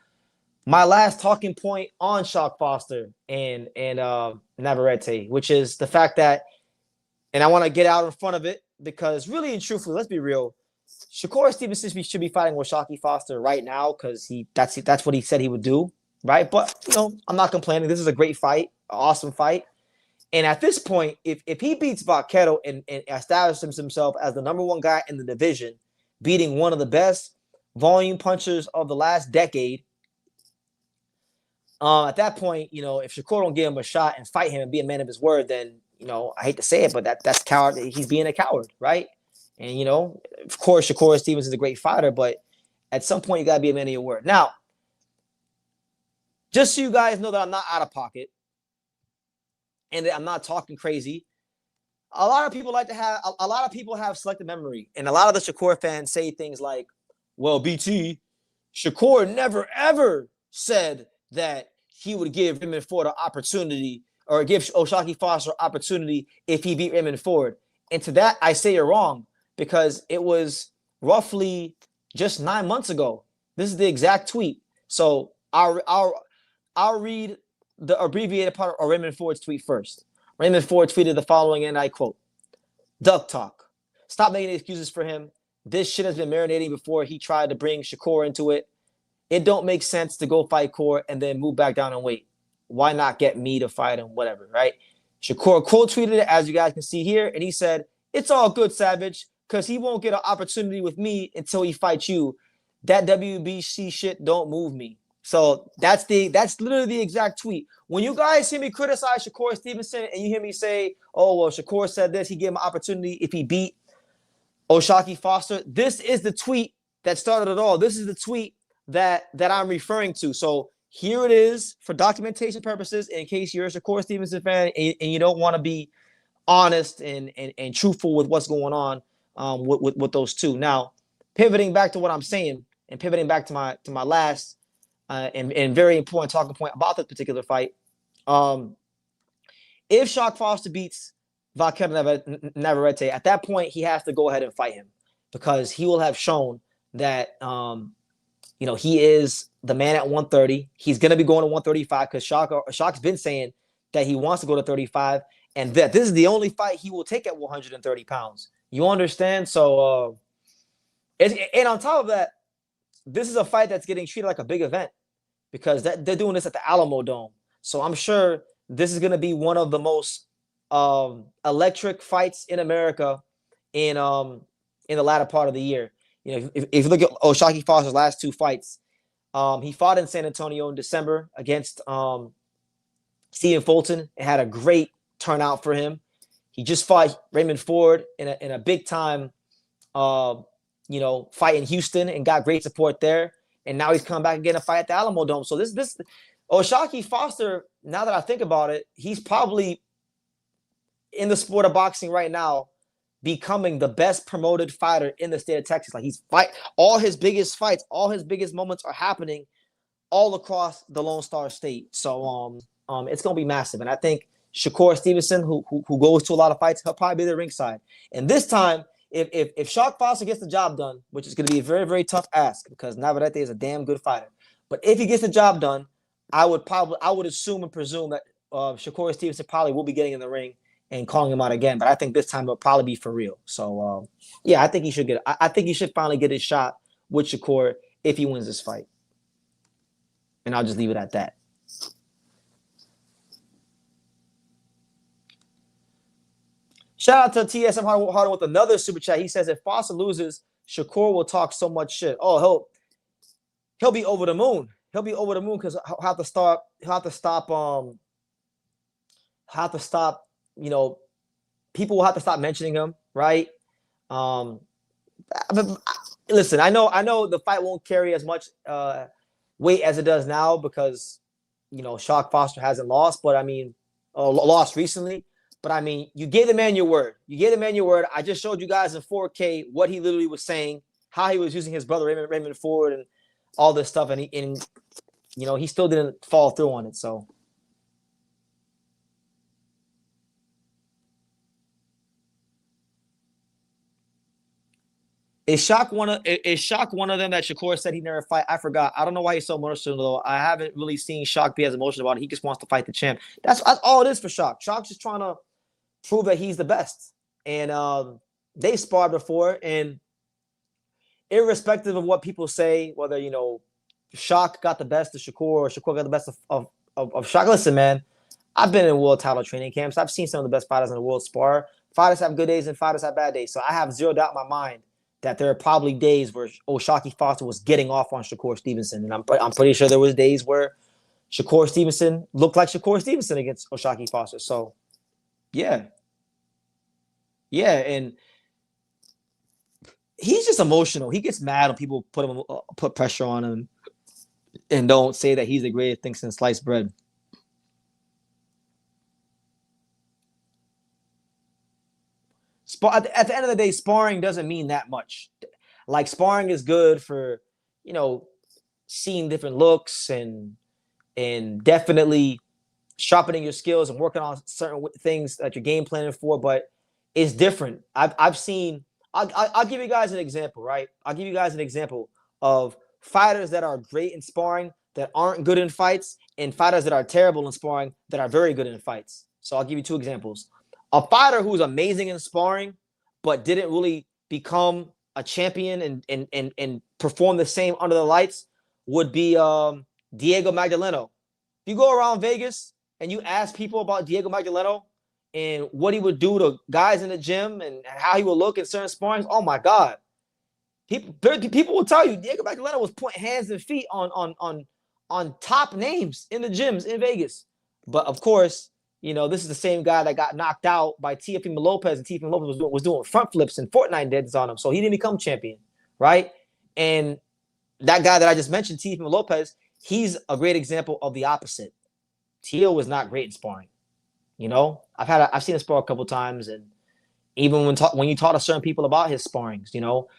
my last talking point on Shock Foster and Navarrete, which is the fact that, and I want to get out in front of it because really and truthfully, let's be real, Shakur Stevenson should be fighting with Shocky Foster right now because that's what he said he would do, right? But I'm not complaining. This is a great fight, an awesome fight. And at this point, if he beats Vaquero and establishes himself as the number one guy in the division, beating one of the best volume punchers of the last decade, at that point, if Shakur don't give him a shot and fight him and be a man of his word, then I hate to say it, but that's coward. He's being a coward, right? And of course, Shakur Stevens is a great fighter, but at some point you gotta be a man of your word. Now, just so you guys know that I'm not out of pocket and that I'm not talking crazy. A lot of people have selective memory, and a lot of the Shakur fans say things like, "Well, BT, Shakur never ever said that he would give Raymond Ford an opportunity or give Oshaki Foster an opportunity if he beat Raymond Ford." And to that, I say you're wrong because it was roughly just 9 months ago. This is the exact tweet. So I'll read the abbreviated part of Raymond Ford's tweet first. Raymond Ford tweeted the following, and I quote, "Duck talk. Stop making excuses for him. This shit has been marinating before he tried to bring Shakur into it. It don't make sense to go fight Core and then move back down and wait. Why not get me to fight him? Whatever, right?" Shakur quote tweeted it, as you guys can see here, and he said, "It's all good, Savage, because he won't get an opportunity with me until he fights you. That WBC shit don't move me." So that's literally the exact tweet. When you guys hear me criticize Shakur Stevenson and you hear me say, "Oh, well, Shakur said this, he gave him an opportunity if he beat Oshaki Foster," this is the tweet that started it all. This is the tweet that I'm referring to. So here it is for documentation purposes in case you're a Shakur Stevenson fan and you don't want to be honest and truthful with what's going on with those two. Now, pivoting back to what I'm saying and pivoting back to my last and very important talking point about this particular fight. If Shock Foster beats Vaquero Navarrete, at that point he has to go ahead and fight him because he will have shown that he is the man at 130. He's going to be going to 135 because Shock's been saying that he wants to go to 35 and that this is the only fight he will take at 130 pounds. You understand? So, and on top of that, this is a fight that's getting treated like a big event because they're doing this at the Alamo Dome. So I'm sure this is going to be one of the most electric fights in America in the latter part of the year. If you look at Oshaki Foster's last two fights, he fought in San Antonio in December against Stephen Fulton. It had a great turnout for him. He just fought Raymond Ford in a big time fight in Houston and got great support there. And now he's come back again to fight at the Alamo Dome. So this Oshaki Foster, now that I think about it, he's probably in the sport of boxing right now, becoming the best promoted fighter in the state of Texas. Like he's fight all his biggest fights, all his biggest moments are happening all across the Lone Star State. So it's gonna be massive. And I think Shakur Stevenson, who goes to a lot of fights, he'll probably be the ringside. And this time, if Shock Foster gets the job done, which is gonna be a very, very tough ask because Navarrete is a damn good fighter. But if he gets the job done, I would assume and presume that Shakur Stevenson probably will be getting in the ring and calling him out again. But I think this time it'll probably be for real. So yeah, I think he should I think he should finally get his shot with Shakur if he wins this fight. And I'll just leave it at that. Shout out to TSM Harden with another super chat. He says if Foster loses, Shakur will talk so much shit. Oh, he'll be over the moon. He'll be over the moon because he'll have to stop. You know, people will have to stop mentioning him, right? Listen, I know the fight won't carry as much weight as it does now because you know Shock Foster hasn't lost, but I mean, lost recently. But I mean, you gave the man your word. You gave the man your word. I just showed you guys in 4K what he literally was saying, how he was using his brother Raymond Ford and all this stuff, and you know, he still didn't fall through on it. So is Shock one of them that Shakur said he never fight? I forgot. I don't know why he's so emotional though. I haven't really seen Shock be as emotional about it. He just wants to fight the champ. That's all it is for Shock. Shock's just trying to prove that he's the best. And they sparred before, and irrespective of what people say, whether you know Shock got the best of Shakur or Shakur got the best of Shock. Listen, man, I've been in world title training camps. I've seen some of the best fighters in the world spar. Fighters have good days and fighters have bad days. So I have zero doubt in my mind that there are probably days where Shocky Foster was getting off on Shakur Stevenson. And I'm pretty sure there was days where Shakur Stevenson looked like Shakur Stevenson against Shocky Foster. So, yeah. Yeah, and he's just emotional. He gets mad when people put pressure on him and don't say that he's the greatest thing since sliced bread. At the end of the day, sparring doesn't mean that much. Like sparring is good for, you know, seeing different looks and definitely sharpening your skills and working on certain things that you're game planning for. But it's different. I've seen. I'll give you guys an example, right? I'll give you guys an example of fighters that are great in sparring that aren't good in fights, and fighters that are terrible in sparring that are very good in fights. So I'll give you two examples. A fighter who's amazing in sparring, but didn't really become a champion and perform the same under the lights would be Diego Magdaleno. If you go around Vegas and you ask people about Diego Magdaleno and what he would do to guys in the gym and how he would look in certain sparrings, oh my God. People will tell you Diego Magdaleno was putting hands and feet on top names in the gyms in Vegas. But of course, you know, this is the same guy that got knocked out by Teofimo Lopez, and Teofimo Lopez was doing front flips and Fortnite deads on him. So he didn't become champion, right? And that guy that I just mentioned, Teofimo Lopez, he's a great example of the opposite. Teo was not great in sparring. You know, I've seen him spar a couple times, and even when you talk to certain people about his sparrings, you know,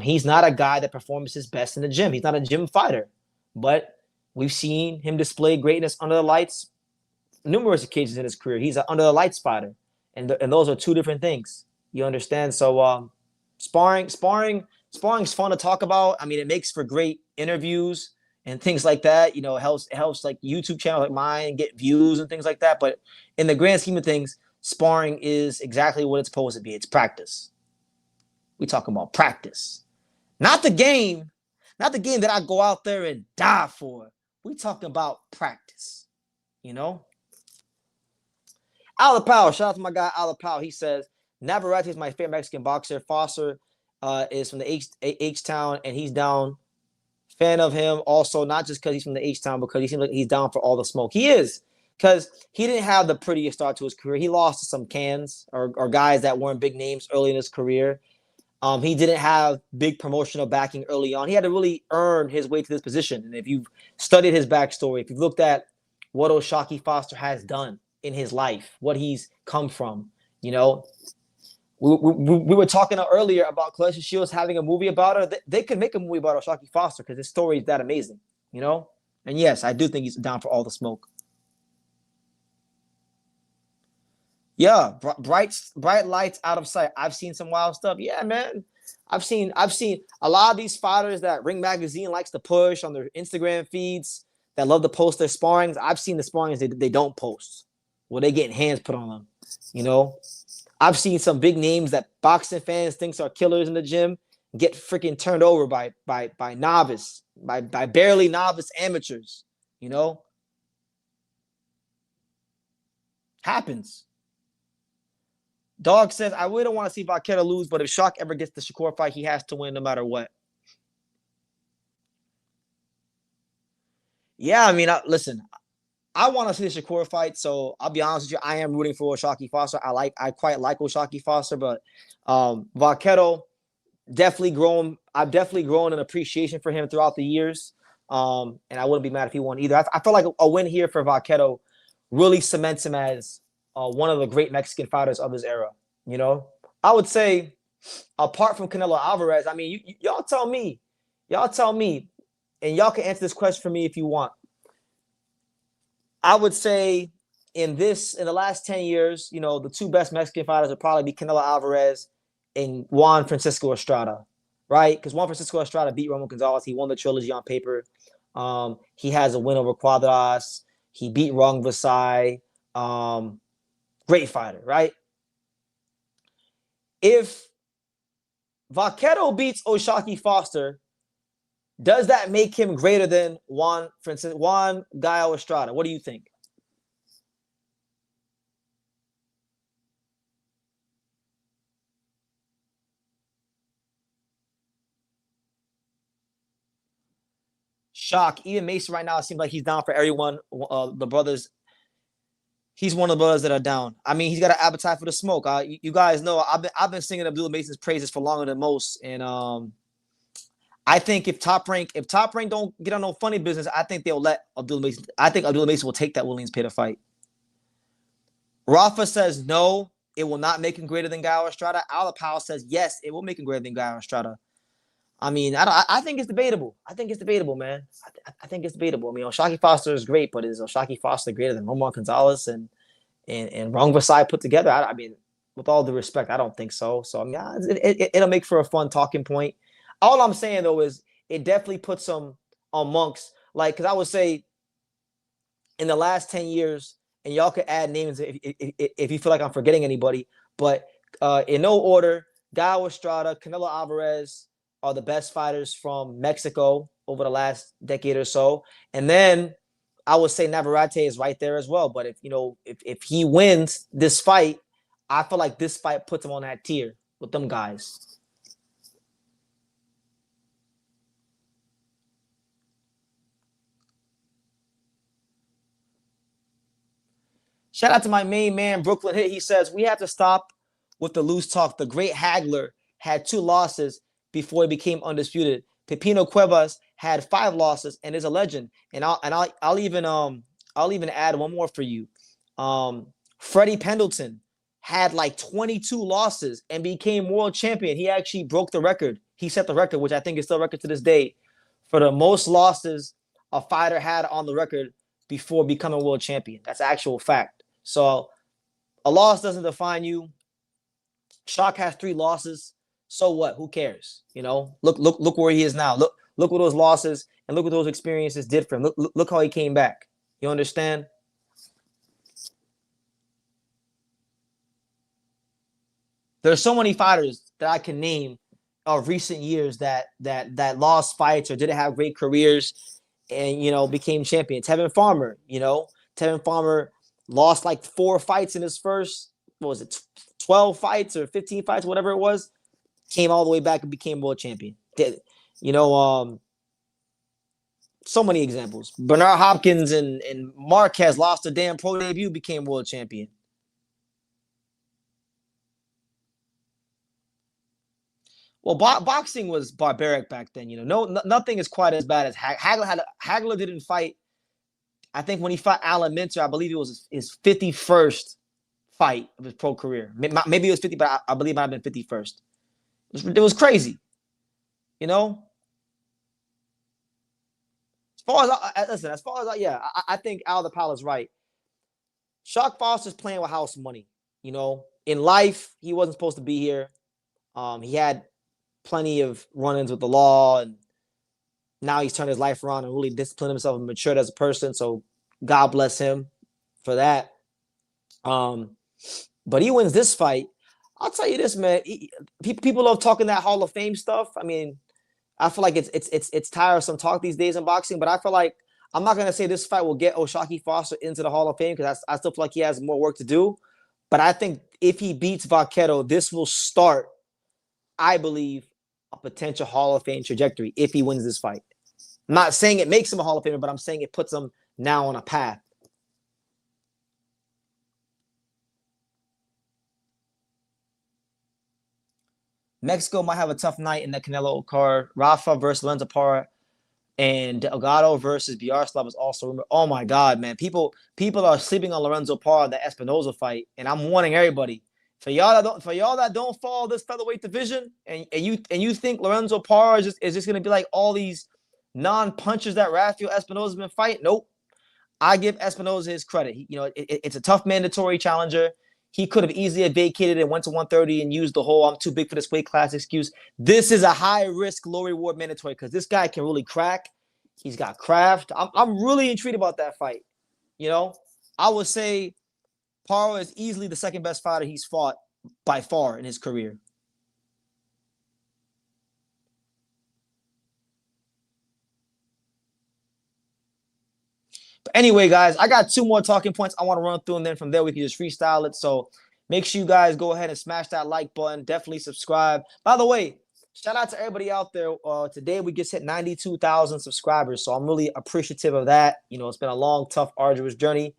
he's not a guy that performs his best in the gym. He's not a gym fighter, but we've seen him display greatness under the lights numerous occasions in his career. He's an under the lights fighter, and those are two different things. You understand? So sparring's fun to talk about. I mean, it makes for great interviews and things like that. You know, it helps like YouTube channels like mine get views and things like that. But in the grand scheme of things, sparring is exactly what it's supposed to be. It's practice. We talking about practice, not the game that I go out there and die for. We talking about practice. You know. Alapao, shout out to my guy Alapao. He says Navarrete is my favorite Mexican boxer. Foster is from the H-Town, and he's down. Fan of him also, not just because he's from the H-Town, because he seems like he's down for all the smoke. He is, because he didn't have the prettiest start to his career. He lost to some cans or guys that weren't big names early in his career. He didn't have big promotional backing early on. He had to really earn his way to this position. And if you've studied his backstory, if you've looked at what Shocky Foster has done in his life, what he's come from, You know, we were talking earlier about Claressa Shields having a movie about her. They could make a movie about O'Shaquie Foster because his story is that amazing, you know? And yes, I do think he's down for all the smoke. Yeah, bright lights out of sight. I've seen some wild stuff. Yeah, man. I've seen a lot of these fighters that Ring Magazine likes to push on their Instagram feeds that love to post their sparrings. I've seen the sparrings they don't post. Well, they getting hands put on them. You know, I've seen some big names that boxing fans think are killers in the gym get freaking turned over by novice, by barely novice amateurs. You know, happens. Dog says, I really don't want to see Vaquero lose, but if Shock ever gets the Shakur fight, he has to win no matter what. Yeah, I mean, listen, I want to see the Shakur fight, so I'll be honest with you. I am rooting for O'Shaquie Foster. I quite like O'Shaquie Foster, but Vaquero definitely grown. I've definitely grown an appreciation for him throughout the years, and I wouldn't be mad if he won either. I feel like a win here for Vaquero really cements him as one of the great Mexican fighters of his era. You know, I would say apart from Canelo Alvarez, I mean, y'all tell me, and y'all can answer this question for me if you want. I would say in the last 10 years, you know, the two best Mexican fighters would probably be Canelo Alvarez and Juan Francisco Estrada, right? Because Juan Francisco Estrada beat Roman Gonzalez. He won the trilogy on paper. He has a win over Cuadras. He beat Rong Vasai. Great fighter, right? If Vaquero beats O'Shaquie Foster, does that make him greater than Juan Gallo Estrada? What do you think? Shock. Even Mason right now, it seems like he's down for everyone. The brothers, he's one of the brothers that are down. I mean, he's got an appetite for the smoke. You guys know I've been singing Abdullah Mason's praises for longer than most, and I think if Top Rank don't get on no funny business, I think they'll let Abdullah Mason. I think Abdullah Mason will take that Williams pay to fight. Rafa says no, it will not make him greater than Gallo Estrada. Alapao says yes, it will make him greater than Gallo Estrada. I mean, I think it's debatable. I think it's debatable, man. I think it's debatable. I mean, O'Shaquie Foster is great, but is O'Shaquie Foster greater than Roman Gonzalez and Rong Vasai put together? I mean, with all due respect, I don't think so. So I mean, it'll make for a fun talking point. All I'm saying though is it definitely puts some amongst like because I would say in the last 10 years, and y'all could add names if you feel like I'm forgetting anybody, but in no order, Gallo Estrada, Canelo Alvarez are the best fighters from Mexico over the last decade or so. And then I would say Navarrete is right there as well. But if he wins this fight, I feel like this fight puts him on that tier with them guys. Shout out to my main man, Brooklyn Hit. He says, we have to stop with the loose talk. The great Hagler had 2 losses before he became undisputed. Pepino Cuevas had 5 losses and is a legend. And I'll even add one more for you. Freddie Pendleton had like 22 losses and became world champion. He actually broke the record. He set the record, which I think is still a record to this day, for the most losses a fighter had on the record before becoming world champion. That's actual fact. So a loss doesn't define you. Shock has 3 losses. So what? Who cares? Look where he is now. Look what those losses and look what those experiences did for him. Look how he came back. You understand? There's so many fighters that I can name of recent years that lost fights or didn't have great careers and became champions. Tevin Farmer lost like 4 fights in his first, what was it, 12 fights or 15 fights, whatever it was, came all the way back and became world champion. You know, so many examples. Bernard Hopkins and Marquez lost a damn pro debut, became world champion. Well, boxing was barbaric back then. Nothing is quite as bad as Hagler didn't fight. I think when he fought Alan Minter, I believe it was his 51st fight of his pro career. Maybe it was 50, but I believe it might have been 51st. It was crazy, you know. As far as yeah, I think Al the Pal is right. Shock Foster's playing with house money. You know, in life, he wasn't supposed to be here. He had plenty of run-ins with the law, and now he's turned his life around and really disciplined himself and matured as a person. So God bless him for that. But he wins this fight. I'll tell you this, man. People love talking that Hall of Fame stuff. I mean, I feel like it's tiresome talk these days in boxing, but I feel like I'm not gonna say this fight will get O'Shaquie Foster into the Hall of Fame because I still feel like he has more work to do. But I think if he beats Vaquero, this will start, I believe, a potential Hall of Fame trajectory if he wins this fight. I'm not saying it makes him a Hall of Famer, but I'm saying it puts him now on a path. Mexico might have a tough night in the Canelo card. Rafa versus Lorenzo Parra and Delgado versus Biaroslav is also rumored. Oh my God, man! People are sleeping on Lorenzo Parra, the Espinoza fight, and I'm warning everybody. For y'all that don't follow this featherweight division, and you think Lorenzo Parra is just gonna be like all these non-punchers that Rafael Espinoza's been fighting? Nope. I give Espinoza his credit. It's a tough mandatory challenger. He could have easily vacated and went to 130 and used the whole "I'm too big for this weight class" excuse. This is a high risk, low reward mandatory because this guy can really crack. He's got craft. I'm really intrigued about that fight. You know, I would say Parra is easily the second best fighter he's fought by far in his career. But anyway, guys, I got two more talking points I want to run through, and then from there we can just freestyle it. So make sure you guys go ahead and smash that like button. Definitely subscribe. By the way, shout out to everybody out there. Today we just hit 92,000 subscribers, so I'm really appreciative of that. You know, it's been a long, tough, arduous journey.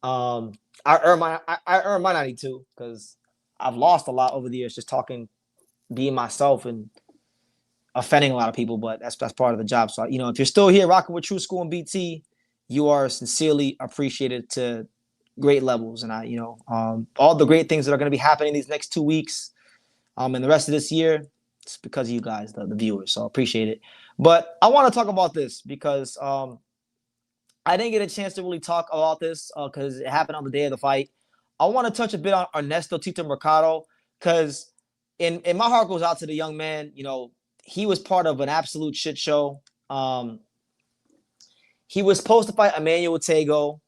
I earned my 92 because I've lost a lot over the years just talking, being myself, and offending a lot of people. But that's part of the job. So if you're still here rocking with True School and BT, you are sincerely appreciated to great levels. And all the great things that are going to be happening these next 2 weeks, and the rest of this year, it's because of you guys, the viewers. So I appreciate it. But I want to talk about this because I didn't get a chance to really talk about this because it happened on the day of the fight. I want to touch a bit on Ernesto Tito Mercado because in my heart goes out to the young man. He was part of an absolute shit show. He was supposed to fight Emanuel Tego.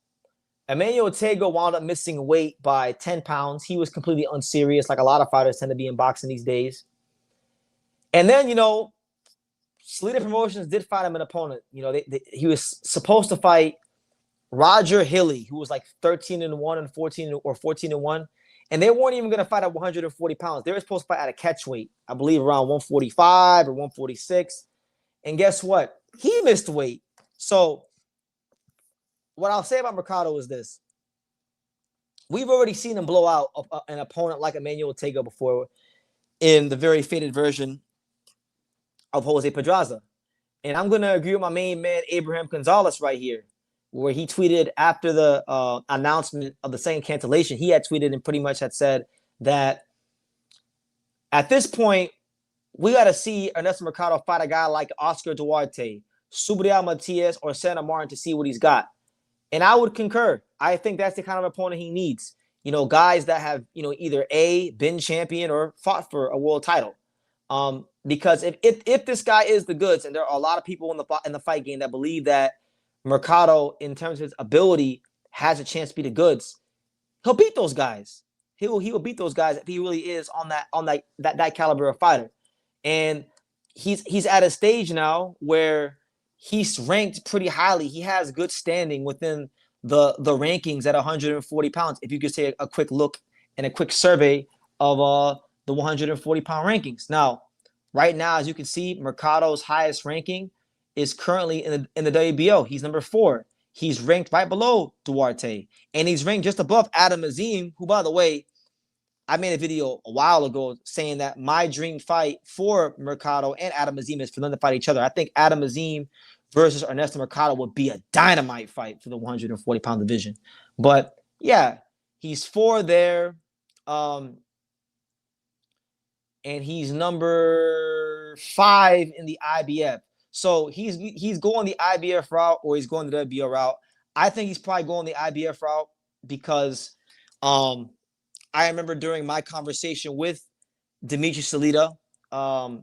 Emanuel Tego wound up missing weight by 10 pounds. He was completely unserious, like a lot of fighters tend to be in boxing these days. And then, Salida Promotions did find him an opponent. He was supposed to fight Roger Hilly, who was like 13-1 and 14-1, and they weren't even going to fight at 140 pounds. They were supposed to fight at a catch weight, I believe around 145 or 146. And guess what? He missed weight. So what I'll say about Mercado is this. We've already seen him blow out an opponent like Emanuel Tego before in the very faded version of Jose Pedraza. And I'm going to agree with my main man, Abraham Gonzalez, right here, where he tweeted after the announcement of the second cancellation. He had tweeted and pretty much had said that at this point, we got to see Ernesto Mercado fight a guy like Oscar Duarte, Subriel Matias, or Santa Martin to see what he's got. And I would concur. I think that's the kind of opponent he needs. Guys that have, either A, been champion or fought for a world title. Because if this guy is the goods, and there are a lot of people in the fight game that believe that Mercado, in terms of his ability, has a chance to be the goods, he'll beat those guys. He will beat those guys if he really is on that caliber of fighter. And he's at a stage now where he's ranked pretty highly. He has good standing within the rankings at 140 pounds. If you could take a quick look and a quick survey of the 140-pound rankings. Now, right now, as you can see, Mercado's highest ranking is currently in the WBO. He's number 4. He's ranked right below Duarte. And he's ranked just above Adam Azim, who, by the way, I made a video a while ago saying that my dream fight for Mercado and Adam Azim is for them to fight each other. I think Adam Azim versus Ernesto Mercado would be a dynamite fight for the 140-pound division. But, yeah, He's 4 there. Um, and he's number 5 in the IBF. So he's going the IBF route or he's going the WBO route. I think he's probably going the IBF route because I remember during my conversation with Dimitri Salita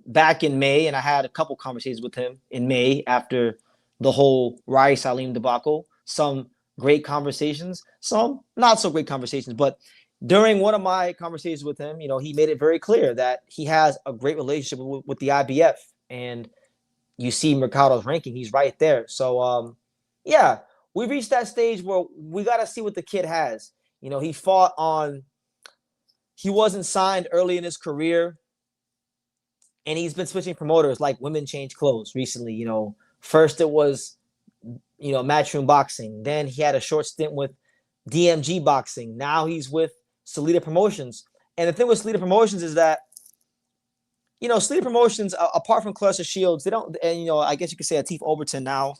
back in May, and I had a couple conversations with him in May after the whole Rai Salim debacle. Some great conversations, some not so great conversations, but during one of my conversations with him, he made it very clear that he has a great relationship with the IBF. And you see Mercado's ranking, he's right there. So, yeah, we reached that stage where we got to see what the kid has. He wasn't signed early in his career, and he's been switching promoters like Women Change Clothes recently. First it was, Matchroom Boxing. Then he had a short stint with DMG Boxing. Now he's with Salita Promotions. And the thing with Salita Promotions is that, Salita Promotions, apart from Claressa Shields, they don't, and, I guess you could say Atif Overton now,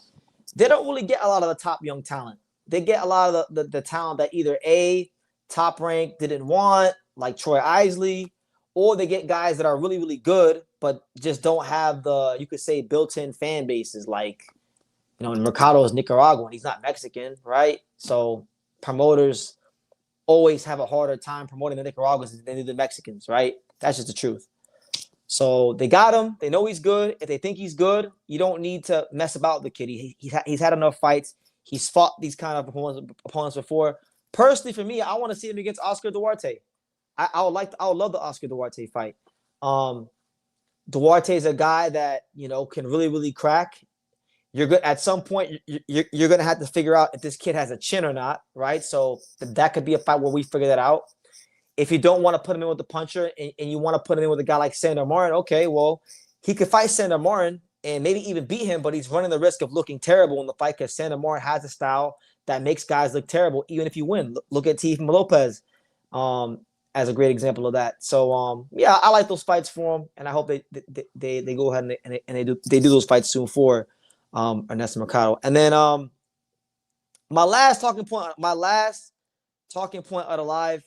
they don't really get a lot of the top young talent. They get a lot of the talent that either A, top rank didn't want, like Troy Isley, or they get guys that are really, really good, but just don't have the, you could say, built-in fan bases. Like, Mercado is Nicaraguan. He's not Mexican, right? So promoters always have a harder time promoting the Nicaraguans than they do the Mexicans, right? That's just the truth. So they got him. They know he's good. If they think he's good, you don't need to mess about the kid. He's had enough fights. He's fought these kind of opponents before. Personally, for me, I want to see him against Oscar Duarte. I would love the Oscar Duarte fight. Duarte is a guy that can really, really crack. You're good at some point. You're gonna have to figure out if this kid has a chin or not, right? So that could be a fight where we figure that out. If you don't want to put him in with the puncher and you want to put him in with a guy like Sandor Martin, okay, well, he could fight Sandor Martin and maybe even beat him, but he's running the risk of looking terrible in the fight because Sandor Martin has a style that makes guys look terrible, even if you win. Look at Teofimo Lopez as a great example of that. So, yeah, I like those fights for him, and I hope they go ahead and they do those fights soon for Ernesto Mercado. And then my last talking point of the live,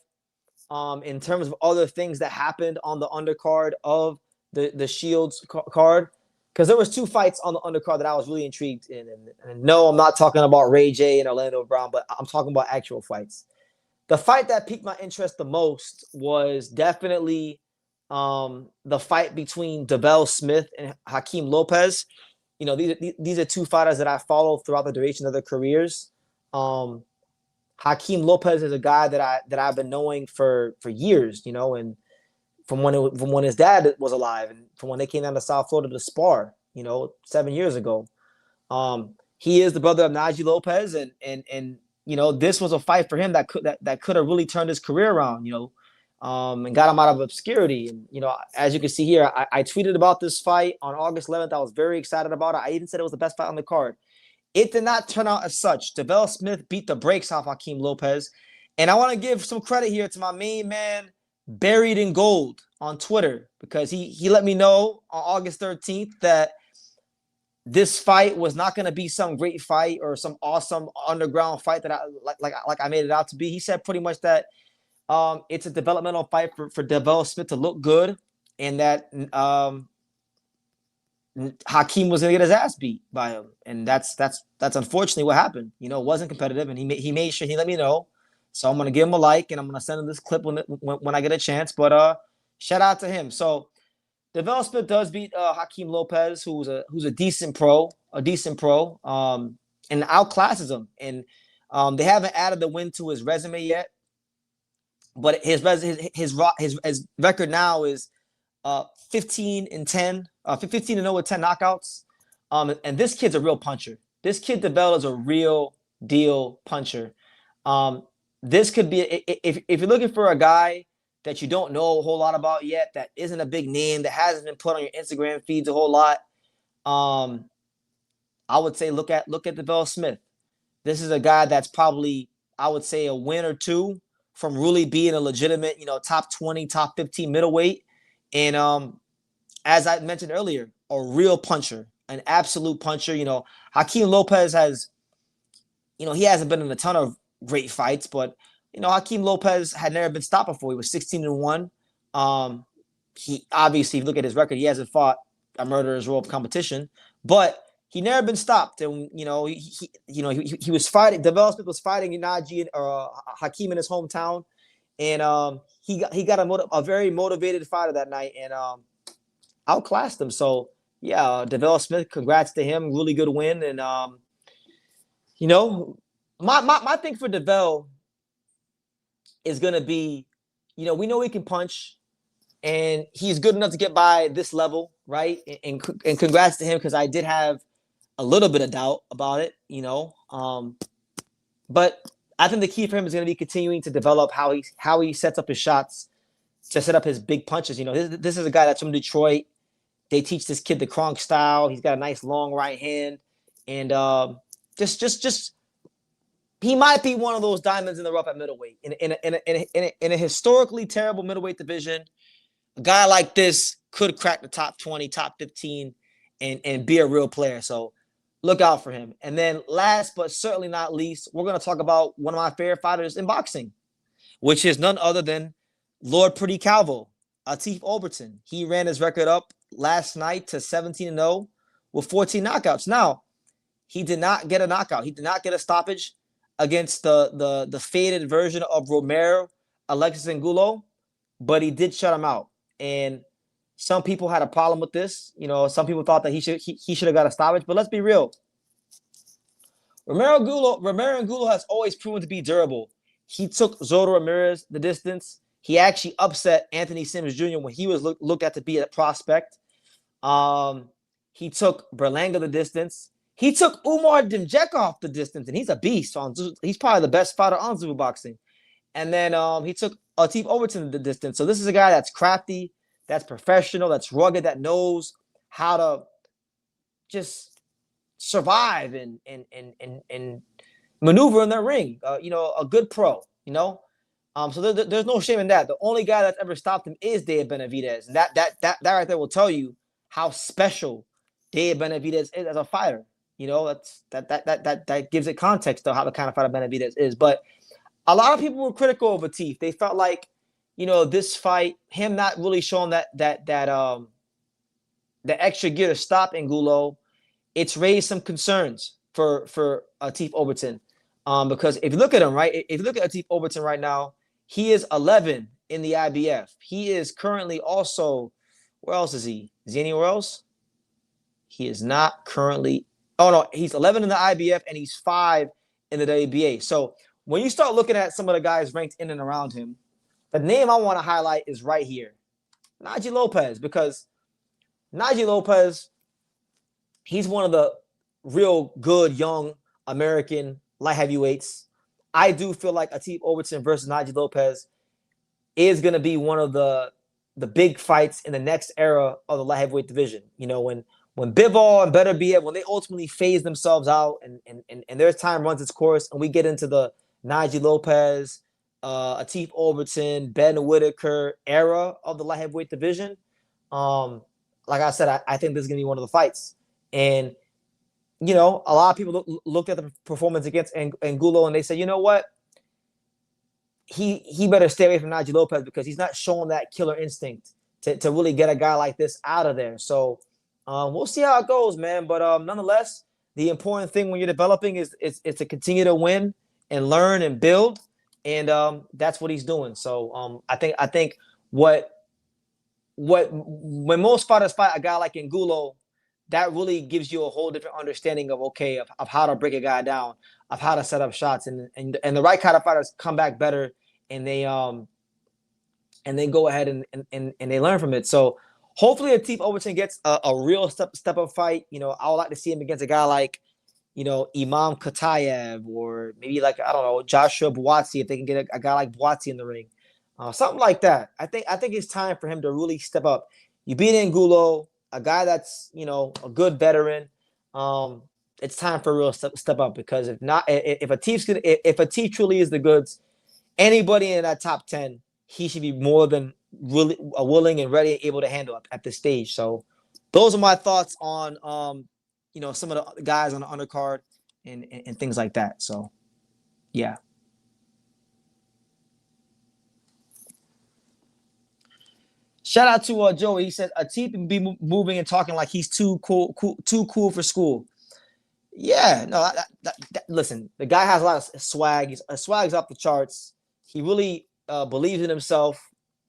in terms of other things that happened on the undercard of the Shields card, because there was 2 fights on the undercard that I was really intrigued in. And no, I'm not talking about Ray J and Orlando Brown, but I'm talking about actual fights. The fight that piqued my interest the most was definitely the fight between Devell Smith and Hakeem Lopez. These are 2 fighters that I follow throughout the duration of their careers. Hakeem Lopez is a guy that I've been knowing for years, and from when his dad was alive and from when they came down to South Florida to spar, 7 years ago. He is the brother of Najee Lopez, and this was a fight for him that could have really turned his career around, and got him out of obscurity. And as you can see here, I tweeted about this fight on August 11th. I was very excited about it. I even said it was the best fight on the card. It did not turn out as such. Devell Smith beat the brakes off Hakeem Lopez. And I want to give some credit here to my main man, Buried in Gold, on Twitter, because he let me know on August 13th that this fight was not going to be some great fight or some awesome underground fight that I made it out to be. He said pretty much that it's a developmental fight for Devell Smith to look good, and that Hakeem was going to get his ass beat by him, and that's unfortunately what happened. It wasn't competitive, and he made sure he let me know. So I'm going to give him a like, and I'm going to send him this clip when I get a chance. But shout out to him. So Devell Smith does beat Hakeem Lopez, who's a decent pro, and outclasses him. And they haven't added the win to his resume yet, but his record now is 15-10, 15-0 with 10 knockouts. And this kid's a real puncher. This kid Devell is a real deal puncher. This could be if you're looking for a guy that you don't know a whole lot about yet, that isn't a big name, that hasn't been put on your Instagram feeds a whole lot, I would say look at Devell Smith. This is a guy that's probably, I would say, a win or two from really being a legitimate, top 20, top 15 middleweight. And as I mentioned earlier, a real puncher, an absolute puncher. Hakeem Lopez has, he hasn't been in a ton of great fights, but Hakeem Lopez had never been stopped before. He was 16-1. He obviously, if you look at his record, he hasn't fought a murderer's row of competition, but he never been stopped. And he was fighting. Devell Smith was fighting Najee or Hakeem in his hometown, and he got a very motivated fighter that night, and outclassed him. So yeah, Devell Smith, congrats to him. Really good win, and you know, my thing for Devell is gonna be, we know he can punch, and he's good enough to get by this level, right? And congrats to him, because I did have a little bit of doubt about it, but I think the key for him is going to be continuing to develop how he sets up his shots to set up his big punches. This is a guy that's from Detroit. They teach this kid the Kronk style. He's got a nice long right hand, and just he might be one of those diamonds in the rough at middleweight in a historically terrible middleweight division. A guy like this could crack the top 20, top 15, and be a real player. So look out for him. And then last but certainly not least, we're going to talk about one of my favorite fighters in boxing, which is none other than Lord Pretty Calvo, Atif Overton. He ran his record up last night to 17-0 with 14 knockouts. Now, he did not get a knockout. He did not get a stoppage against the faded version of Romero, Alexis Angulo, but he did shut him out. And some people had a problem with this. Some people thought that he should have got a stoppage. But let's be real. Romero Angulo has always proven to be durable. He took Zoto Ramirez the distance. He actually upset Anthony Sims Jr. when he was looked at to be a prospect. He took Berlanga the distance. He took Umar Demjekov the distance, and he's a beast. He's probably the best fighter on Zulu Boxing. And then he took Atif Overton the distance. So this is a guy that's crafty, that's professional, that's rugged, that knows how to just survive and maneuver in the ring. A good pro. So there's no shame in that. The only guy that's ever stopped him is Dave Benavidez, and that right there will tell you how special Dave Benavidez is as a fighter. That gives it context to how the kind of fighter Benavidez is. But a lot of people were critical of Atif. They felt like, this fight, him not really showing that the extra gear to stop Angulo, it's raised some concerns for Atif Overton. Because if you look at him, right, if you look at Atif Overton right now, he is 11 in the IBF. He is currently also, where else is he? Is he anywhere else? He is not currently. Oh no, he's 11 in the IBF and he's 5 in the WBA. So when you start looking at some of the guys ranked in and around him, the name I want to highlight is right here, Najee Lopez, because Najee Lopez, he's one of the real good young American light heavyweights. I do feel like Atif Overton versus Najee Lopez is going to be one of the big fights in the next era of the light heavyweight division. When Bivol and Better Be when they ultimately phase themselves out and their time runs its course, and we get into the Najee Lopez, Atif Overton, Ben Whitaker era of the light heavyweight division, like I said, I think this is going to be one of the fights. And, a lot of people looked at the performance against Angulo and they said, you know what? He better stay away from Najee Lopez because he's not showing that killer instinct to really get a guy like this out of there. So we'll see how it goes, man. But nonetheless, the important thing when you're developing is to continue to win and learn and build. And that's what he's doing. So I think when most fighters fight a guy like Angulo, that really gives you a whole different understanding of how to break a guy down, of how to set up shots, and the right kind of fighters come back better, and they go ahead and they learn from it. So hopefully Atif Overton gets a real step up fight. I would like to see him against a guy like Imam Katayev, or maybe like, I don't know, Joshua Buatsi, if they can get a guy like Buatsi in the ring. Something like that. I think it's time for him to really step up. You beat Angulo, a guy that's, a good veteran. It's time for a real step up, because if Atif truly is the goods, anybody in that top 10, he should be more than really willing and ready and able to handle at this stage. So those are my thoughts on some of the guys on the undercard and things like that. So yeah. Shout out to Joey. He said Atif can be moving and talking like he's too cool for school. Yeah, no. Listen, the guy has a lot of swag. His swag's off the charts. He really believes in himself,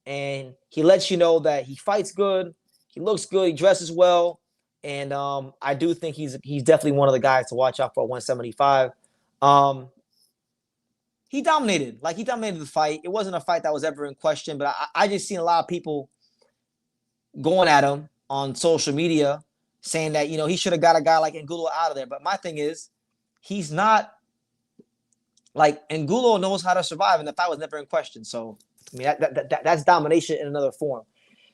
and he lets you know that he fights good. He looks good. He dresses well, and I do think he's definitely one of the guys to watch out for at 175. Um, he dominated. Like, he dominated the fight. It wasn't a fight that was ever in question, but I just seen a lot of people going at him on social media saying that, he should have got a guy like Angulo out of there. But my thing is, he's not like Angulo knows how to survive, and the fight was never in question. So, I mean, that's domination in another form.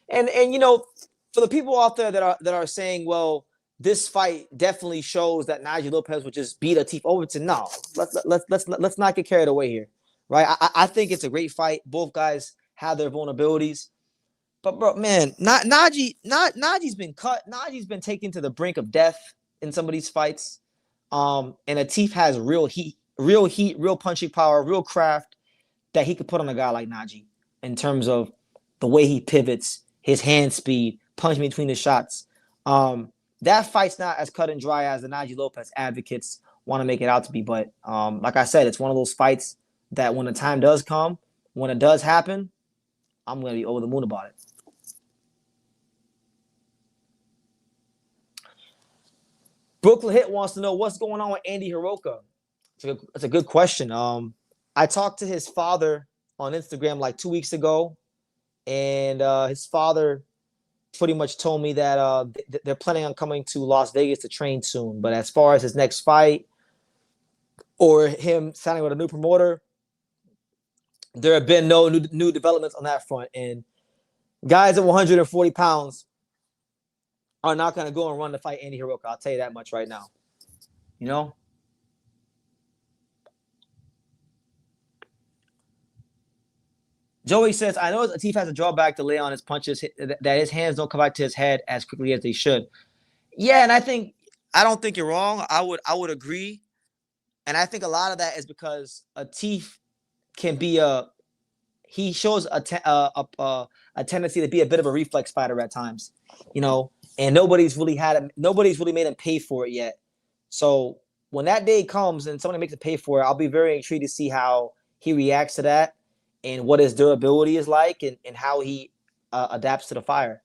And for the people out there that are saying, well, this fight definitely shows that Nigel Lopez would just beat Atif Overton. No, let's not get carried away here, right? I think it's a great fight. Both guys have their vulnerabilities. But bro, man, Naji's been cut. Naji's been taken to the brink of death in some of these fights. And Atif has real heat, real punching power, real craft that he could put on a guy like Naji in terms of the way he pivots, his hand speed, punching between the shots. That fight's not as cut and dry as the Naji Lopez advocates want to make it out to be. But like I said, it's one of those fights that when the time does come, when it does happen, I'm going to be over the moon about it. Brooklyn Hit wants to know what's going on with Andy Hiroka. It's a good question. I talked to his father on Instagram like 2 weeks ago, and his father pretty much told me that they're planning on coming to Las Vegas to train soon. But as far as his next fight or him signing with a new promoter, there have been no new developments on that front. And guys at 140 pounds are not going to go and run to fight Andy Hiroka. I'll tell you that much right now. Joey says, I know Atif has a drawback to lay on his punches, that his hands don't come back to his head as quickly as they should. Yeah, and I don't think you're wrong. I would agree. And I think a lot of that is because Atif can be he shows a tendency to be a bit of a reflex fighter at times, and nobody's really made him pay for it yet. So when that day comes and somebody makes him pay for it, I'll be very intrigued to see how he reacts to that and what his durability is like and how he adapts to the fire.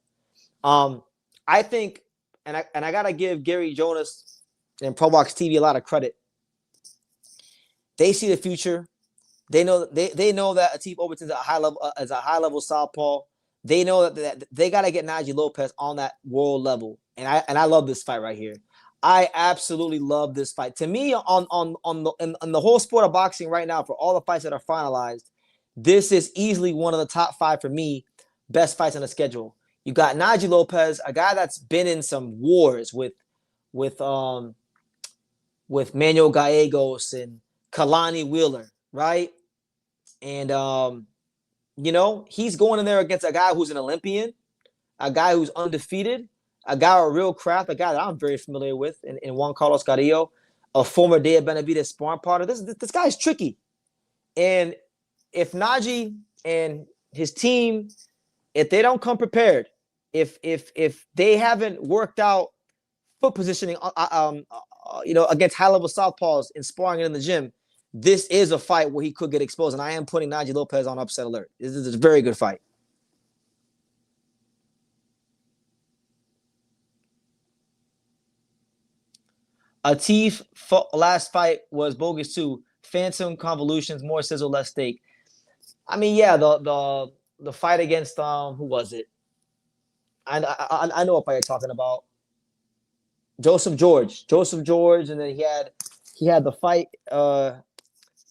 I think, and I gotta give Gary Jonas and ProBox TV a lot of credit. They see the future. They know that Atif Overton is a high level southpaw. They know that they got to get Naji Lopez on that world level, and I love this fight right here. I absolutely love this fight. To me, on the whole sport of boxing right now, for all the fights that are finalized, this is easily one of the top 5 for me best fights on the schedule. You got Naji Lopez, a guy that's been in some wars with Manuel Gallegos and Kalani Wheeler, right? And he's going in there against a guy who's an Olympian, a guy who's undefeated, a guy with real craft, a guy that I'm very familiar with in Juan Carlos Carrillo, a former Dea Benavidez sparring partner. This guy's tricky. And if Naji and his team, if they don't come prepared, if they haven't worked out foot positioning, against high-level southpaws and sparring in the gym, this is a fight where he could get exposed, and I am putting Naji Lopez on upset alert. This is a very good fight. Atif last fight was bogus too. Phantom convolutions, more sizzle, less steak. I mean, yeah, the fight against who was it? I know what fight you're talking about. Joseph George, and then he had the fight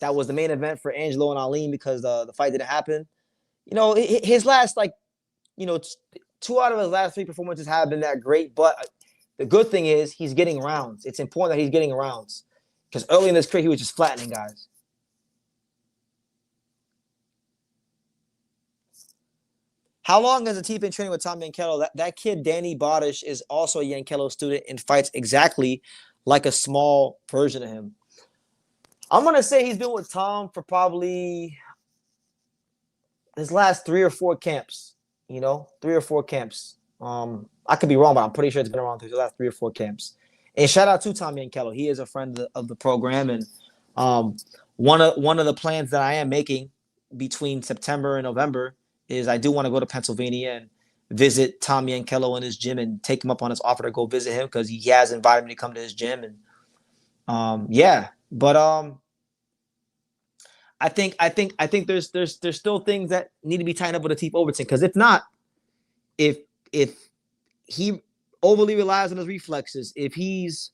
that was the main event for Angelo and Ali because the fight didn't happen. His last 2 out of his last 3 performances haven't been that great, but the good thing is he's getting rounds. It's important that he's getting rounds because early in his career he was just flattening guys. How long has Atif been training with Tom Yankello? That kid, Danny Bodish, is also a Yankello student and fights exactly like a small version of him. I'm going to say he's been with Tom for probably his last 3 or 4 camps. 3 or 4 camps. I could be wrong, but I'm pretty sure it's been around the last 3 or 4 camps. And shout out to Tommy Yankello. He is a friend of the program, and one of the plans that I am making between September and November is I do want to go to Pennsylvania and visit Tommy Yankello in his gym and take him up on his offer to go visit him because he has invited me to come to his gym. And yeah, but I think there's still things that need to be tightened up with Atif Overton, because if not, if he overly relies on his reflexes, if he's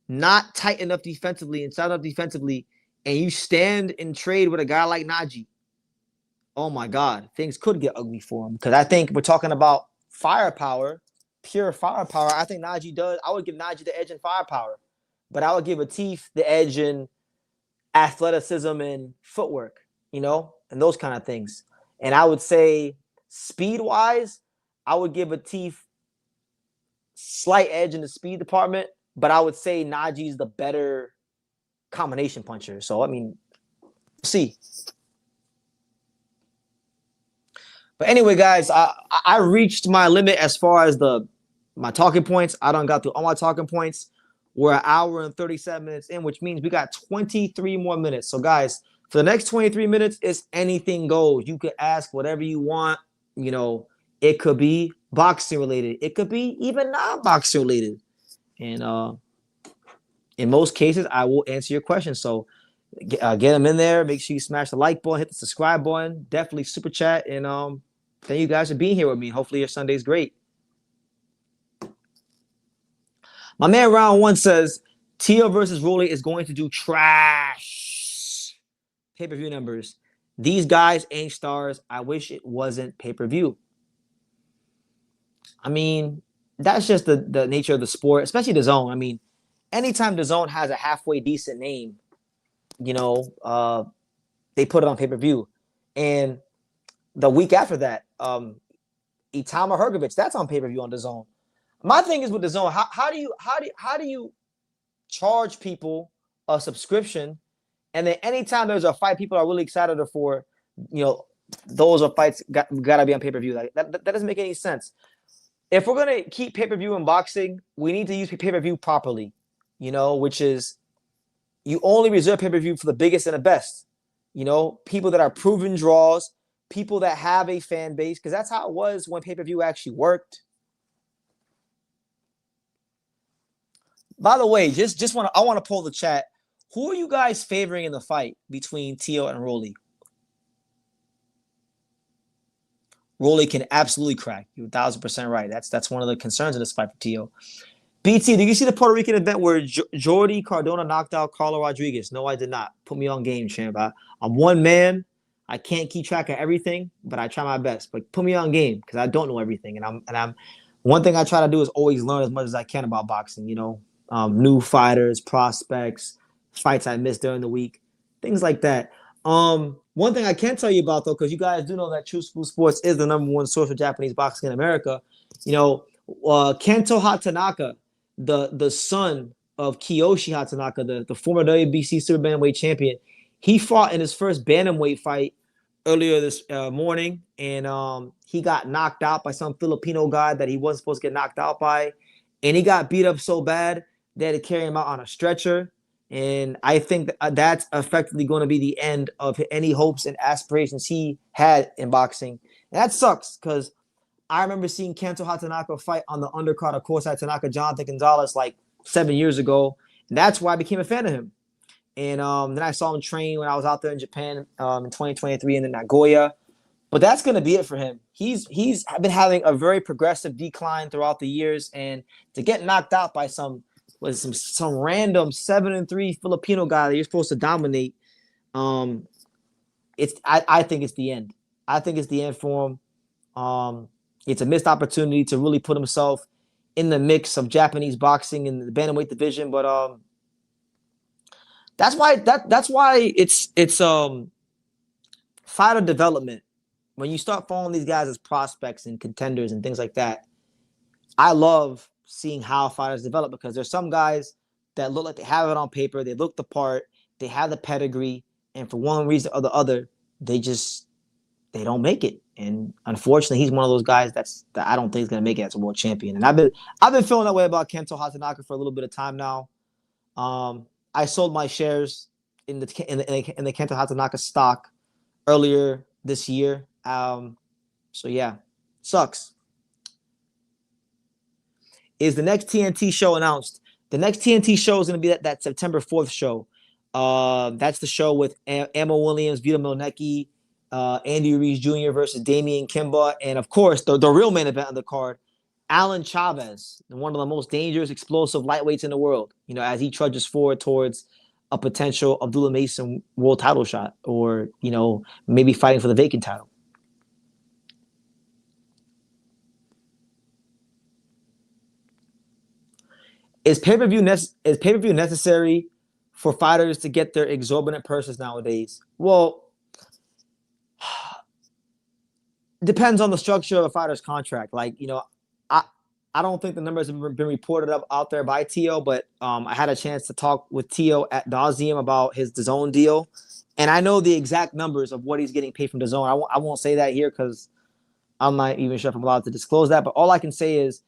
not tight enough defensively and sound enough defensively, and you stand and trade with a guy like Najee, oh my God, things could get ugly for him. Because I think we're talking about firepower, pure firepower. I think Najee does. I would give Najee the edge in firepower, but I would give Atif the edge in athleticism and footwork, and those kind of things. And I would say speed-wise, I would give Atif slight edge in the speed department, but I would say Najee's the better combination puncher. So, I mean, we'll see. But anyway, guys, I reached my limit as far as my talking points. I done got through all my talking points. We're an hour and 37 minutes in, which means we got 23 more minutes. So, guys, for the next 23 minutes, it's anything goes. You could ask whatever you want. It could be boxing related. It could be even non-boxing related. And in most cases, I will answer your questions. So get them in there. Make sure you smash the like button, hit the subscribe button. Definitely super chat. And thank you guys for being here with me. Hopefully your Sunday's great. My man Round One says Tio versus Rolly is going to do trash pay-per-view numbers. These guys ain't stars. I wish it wasn't pay-per-view. I mean, that's just the nature of the sport, especially the zone. I mean, anytime the zone has a halfway decent name, they put it on pay-per-view. And the week after that, Itama Hergovich, that's on pay-per-view on the zone. My thing is with the zone, how do you charge people a subscription, and then anytime there's a fight people are really excited for, those are fights gotta be on pay-per-view. Like that doesn't make any sense. If we're gonna keep pay-per-view in boxing, we need to use pay-per-view properly, which is you only reserve pay-per-view for the biggest and the best. People that are proven draws, people that have a fan base, because that's how it was when pay-per-view actually worked. By the way, I want to pull the chat. Who are you guys favoring in the fight between Tio and Rolly? Rolly can absolutely crack. You're 1,000% right. That's one of the concerns in this fight for Tio. BT, did you see the Puerto Rican event where Jordi Cardona knocked out Carlo Rodriguez? No, I did not. Put me on game, champ. I'm one man. I can't keep track of everything, but I try my best. But put me on game because I don't know everything. And I'm one thing I try to do is always learn as much as I can about boxing. New fighters, prospects, fights I missed during the week, things like that. One thing I can tell you about, though, because you guys do know that True School Sports is the #1 source for Japanese boxing in America. Kento Hatanaka, the son of Kiyoshi Hatanaka, the former WBC super bantamweight champion, he fought in his first bantamweight fight earlier this morning, and he got knocked out by some Filipino guy that he wasn't supposed to get knocked out by, and he got beat up so bad they had to carry him out on a stretcher. And I think that's effectively going to be the end of any hopes and aspirations he had in boxing. And that sucks because I remember seeing Kento Hatanaka fight on the undercard of Kosai Tanaka, Jonathan Gonzalez like 7 years ago. And that's why I became a fan of him. And then I saw him train when I was out there in Japan in 2023 and in Nagoya. But that's going to be it for him. He's been having a very progressive decline throughout the years. And to get knocked out by some random 7-3 Filipino guy that you're supposed to dominate, I think it's the end. I think it's the end for him. It's a missed opportunity to really put himself in the mix of Japanese boxing in the bantamweight division. But that's why it's fighter development. When you start following these guys as prospects and contenders and things like that, I love seeing how fighters develop, because there's some guys that look like they have it on paper, they look the part, they have the pedigree, and for one reason or the other, they just they don't make it. And unfortunately, he's one of those guys that I don't think is going to make it as a world champion. And I've been feeling that way about Kento Hatanaka for a little bit of time now. I sold my shares in the Kento Hatanaka stock earlier this year. So yeah, sucks. Is the next TNT show announced? The next TNT show is going to be that September 4th show. That's the show with Emma Williams, Vito Milnecki, Andy Ruiz Jr. versus Damian Kimba, and of course the real main event on the card, Alan Chavez, one of the most dangerous, explosive lightweights in the world. As he trudges forward towards a potential Abdullah Mason world title shot, or maybe fighting for the vacant title. Is pay-per-view necessary for fighters to get their exorbitant purses nowadays? Well, depends on the structure of a fighter's contract. I don't think the numbers have been reported out there by Tio, but I had a chance to talk with Tio at nauseum about his DAZN deal, and I know the exact numbers of what he's getting paid from DAZN. I won't say that here because I'm not even sure if I'm allowed to disclose that, but all I can say is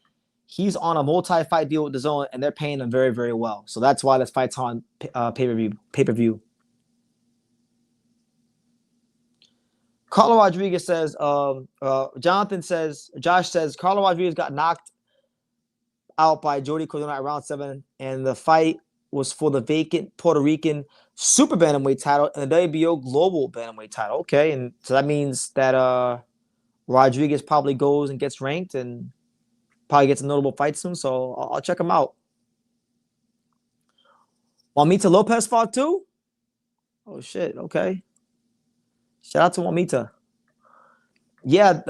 he's on a multi-fight deal with DAZN, and they're paying him very, very well. So that's why this fight's on pay-per-view. Carlo Rodriguez says, Josh says, Carlo Rodriguez got knocked out by Jody Cordona at round 7, and the fight was for the vacant Puerto Rican super bantamweight title and the WBO global bantamweight title. Okay, and so that means that Rodriguez probably goes and gets ranked and probably gets a notable fight soon, so I'll check him out. Juanita Lopez fought too? Oh, shit, okay. Shout out to Juanita. Yeah,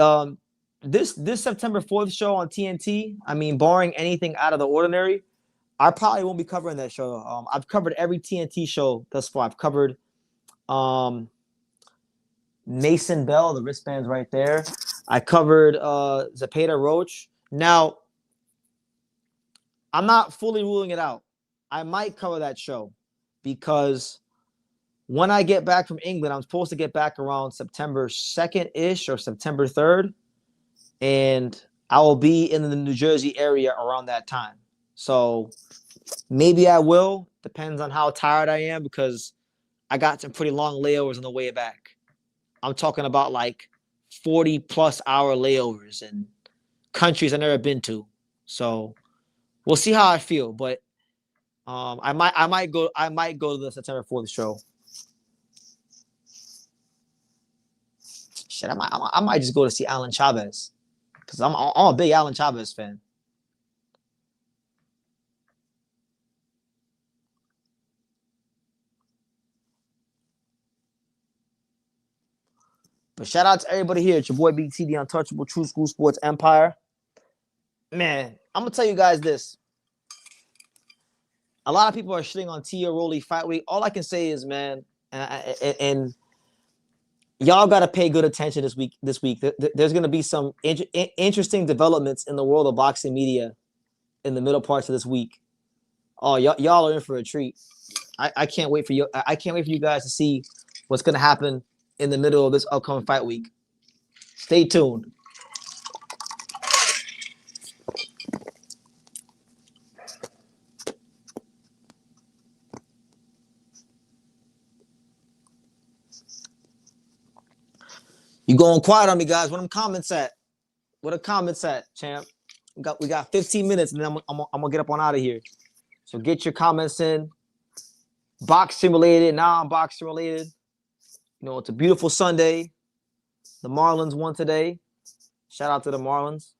this September 4th show on TNT, I mean, barring anything out of the ordinary, I probably won't be covering that show. I've covered every TNT show thus far. I've covered Mason Bell, the wristband's right there. I covered Zepeda Roach. Now, I'm not fully ruling it out. I might cover that show because when I get back from England, I'm supposed to get back around September 2nd-ish or September 3rd, and I will be in the New Jersey area around that time. So maybe I will. Depends on how tired I am because I got some pretty long layovers on the way back. I'm talking about like 40-plus hour layovers in countries I've never been to. So we'll see how I feel, but I might go to the September 4th show. Shit, I might just go to see Alan Chavez because I'm a big Alan Chavez fan. But shout out to everybody here. It's your boy BT, the Untouchable True School Sports Empire. Man, I'm gonna tell you guys this. A lot of people are shitting on Tia Rowley Fight Week. All I can say is, man, and y'all got to pay good attention this week. There's going to be some interesting developments in the world of boxing media in the middle parts of this week. Oh, y'all are in for a treat. I can't wait for you. I can't wait for you guys to see what's going to happen in the middle of this upcoming fight week. Stay tuned. You going quiet on me, guys. Where them comments at? Where the comments at, champ? We got 15 minutes, and then I'm gonna get up on out of here. So get your comments in. Boxing related, non-boxing related. It's a beautiful Sunday. The Marlins won today. Shout out to the Marlins.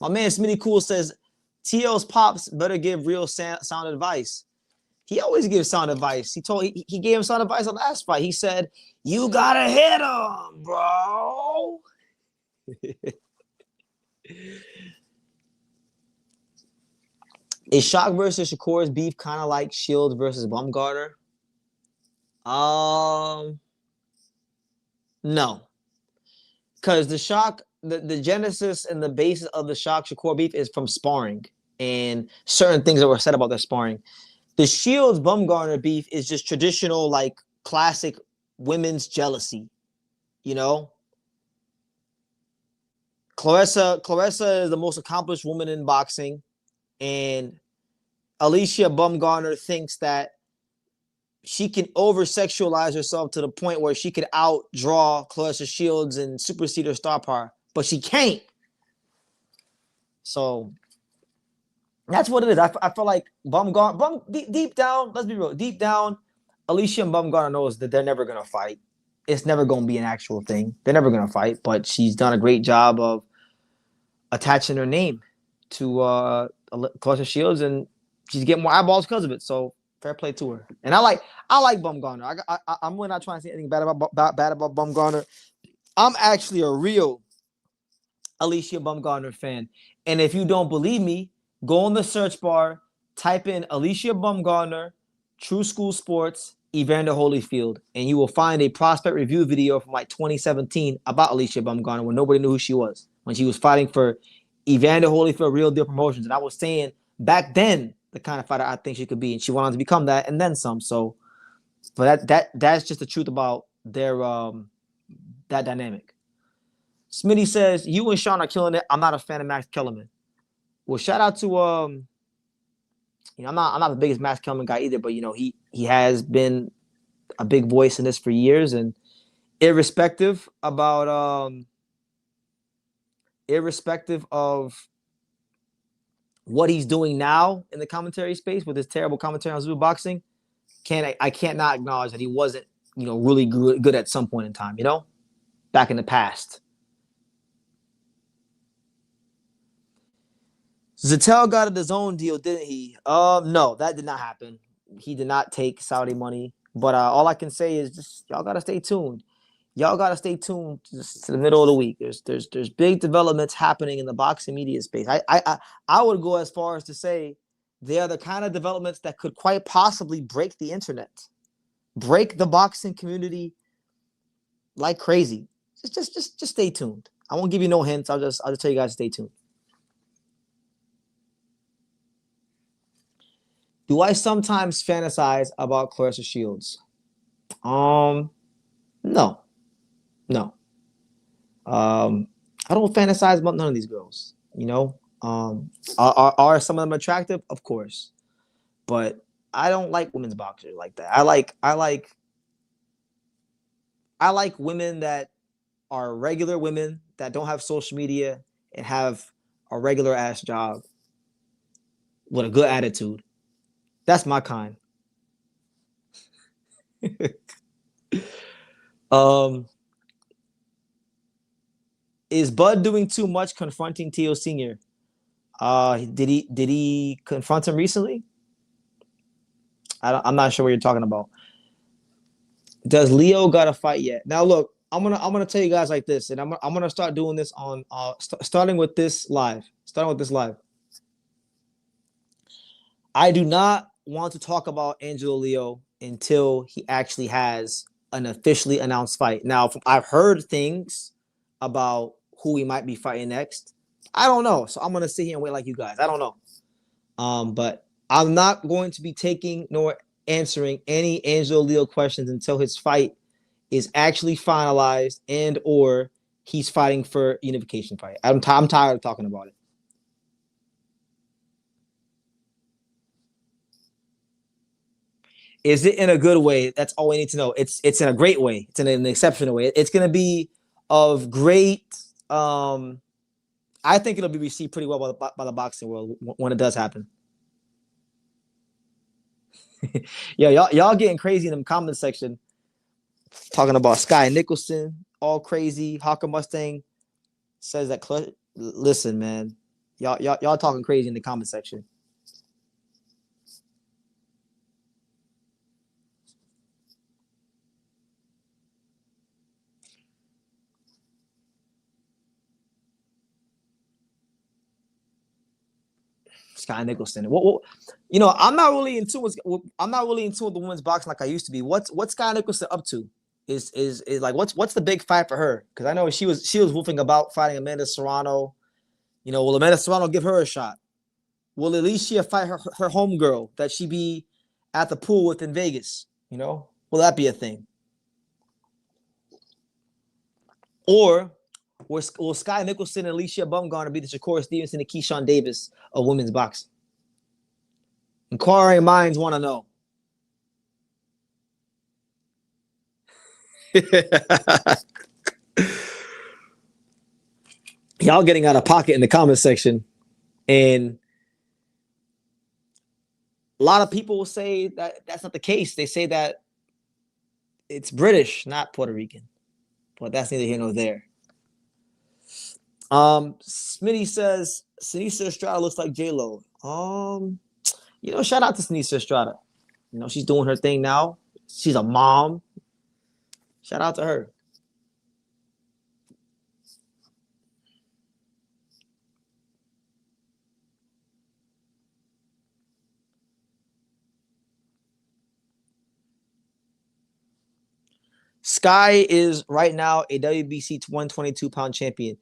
My man Smitty Cool says, TL's pops better give real sound advice. He always gives sound advice. He gave him sound advice on the last fight. He said, "You gotta hit him, bro." Is Shock versus Shakur's beef kind of like Shields versus Bumgarner? No, because the Shock, the genesis and the basis of the Shock Shakur beef is from sparring and certain things that were said about their sparring. The Shields Bumgarner beef is just traditional, like classic women's jealousy. You know, Claressa is the most accomplished woman in boxing, and Alicia Bumgarner thinks that she can over sexualize herself to the point where she could outdraw Claressa Shields and supersede her star power, but she can't. So that's what it is. I feel like deep down, let's be real, deep down, Alicia and Bumgarner knows that they're never going to fight. It's never going to be an actual thing. They're never going to fight, but she's done a great job of attaching her name to Claressa Shields, and she's getting more eyeballs because of it. So fair play to her. And I like Bumgarner. I'm really not trying to say anything bad about Bumgarner. I'm actually a real Alicia Bumgarner fan. And if you don't believe me, go on the search bar, type in Alicia Bumgarner, True School Sports, Evander Holyfield, and you will find a prospect review video from like 2017 about Alicia Bumgarner when nobody knew who she was, when she was fighting for Evander Holyfield Real Deal Promotions. And I was saying back then the kind of fighter I think she could be, and she went on to become that and then some. So, but that's just the truth about their that dynamic. Smitty says, you and Sean are killing it. I'm not a fan of Max Kellerman. Well, shout out to I'm not the biggest Max Kellerman guy either, but he has been a big voice in this for years, and irrespective of what he's doing now in the commentary space with his terrible commentary on Zulu boxing, I can't not acknowledge that he wasn't really good at some point in time, back in the past. Zattel got a DAZN deal, didn't he? No, that did not happen. He did not take Saudi money. But all I can say is just y'all gotta stay tuned. Y'all gotta stay tuned to the middle of the week. There's big developments happening in the boxing media space. I would go as far as to say they are the kind of developments that could quite possibly break the internet, break the boxing community like crazy. Just stay tuned. I won't give you no hints. I'll just tell you guys to stay tuned. Do I sometimes fantasize about Claressa Shields? No. I don't fantasize about none of these girls. Are some of them attractive? Of course, but I don't like women's boxers like that. I like women that are regular women that don't have social media and have a regular ass job with a good attitude. That's my kind. Is Bud doing too much confronting Tio Sr.? Did he confront him recently? I'm not sure what you're talking about. Does Leo got a fight yet? Now look, I'm gonna tell you guys like this, and I'm gonna start doing this on starting with this live. I do not want to talk about Angelo Leo until he actually has an officially announced fight. Now, I've heard things about who he might be fighting next. I don't know. So I'm going to sit here and wait like you guys. I don't know. But I'm not going to be taking nor answering any Angelo Leo questions until his fight is actually finalized and or he's fighting for unification fight. I'm tired of talking about it. Is it in a good way? That's all we need to know. It's in a great way. It's in an exceptional way. It's going to be of great. I think it'll be received pretty well by the boxing world when it does happen. Yeah, y'all getting crazy in the comment section, talking about Sky Nicholson, all crazy. Hawker Mustang says that. Listen, man, y'all talking crazy in the comment section. Sky Nicholson. What I'm not really into the women's boxing like I used to be. What's Sky Nicholson up to? Is like what's the big fight for her? Because I know she was woofing about fighting Amanda Serrano. Will Amanda Serrano give her a shot? Will Alicia fight her homegirl that she be at the pool within Vegas. You know, will that be a thing? Or will Sky Nicholson and Alicia Bumgarner be the Shakur Stevenson and Keyshawn Davis of women's boxing? Inquiring minds want to know. Y'all getting out of pocket in the comment section. And a lot of people will say that that's not the case. They say that it's British, not Puerto Rican. But that's neither here nor there. Smitty says Sinisa Estrada looks like J-Lo. Shout out to Sinisa Estrada. You know, she's doing her thing now. She's a mom. Shout out to her. Sky is right now a WBC 122-pound champion.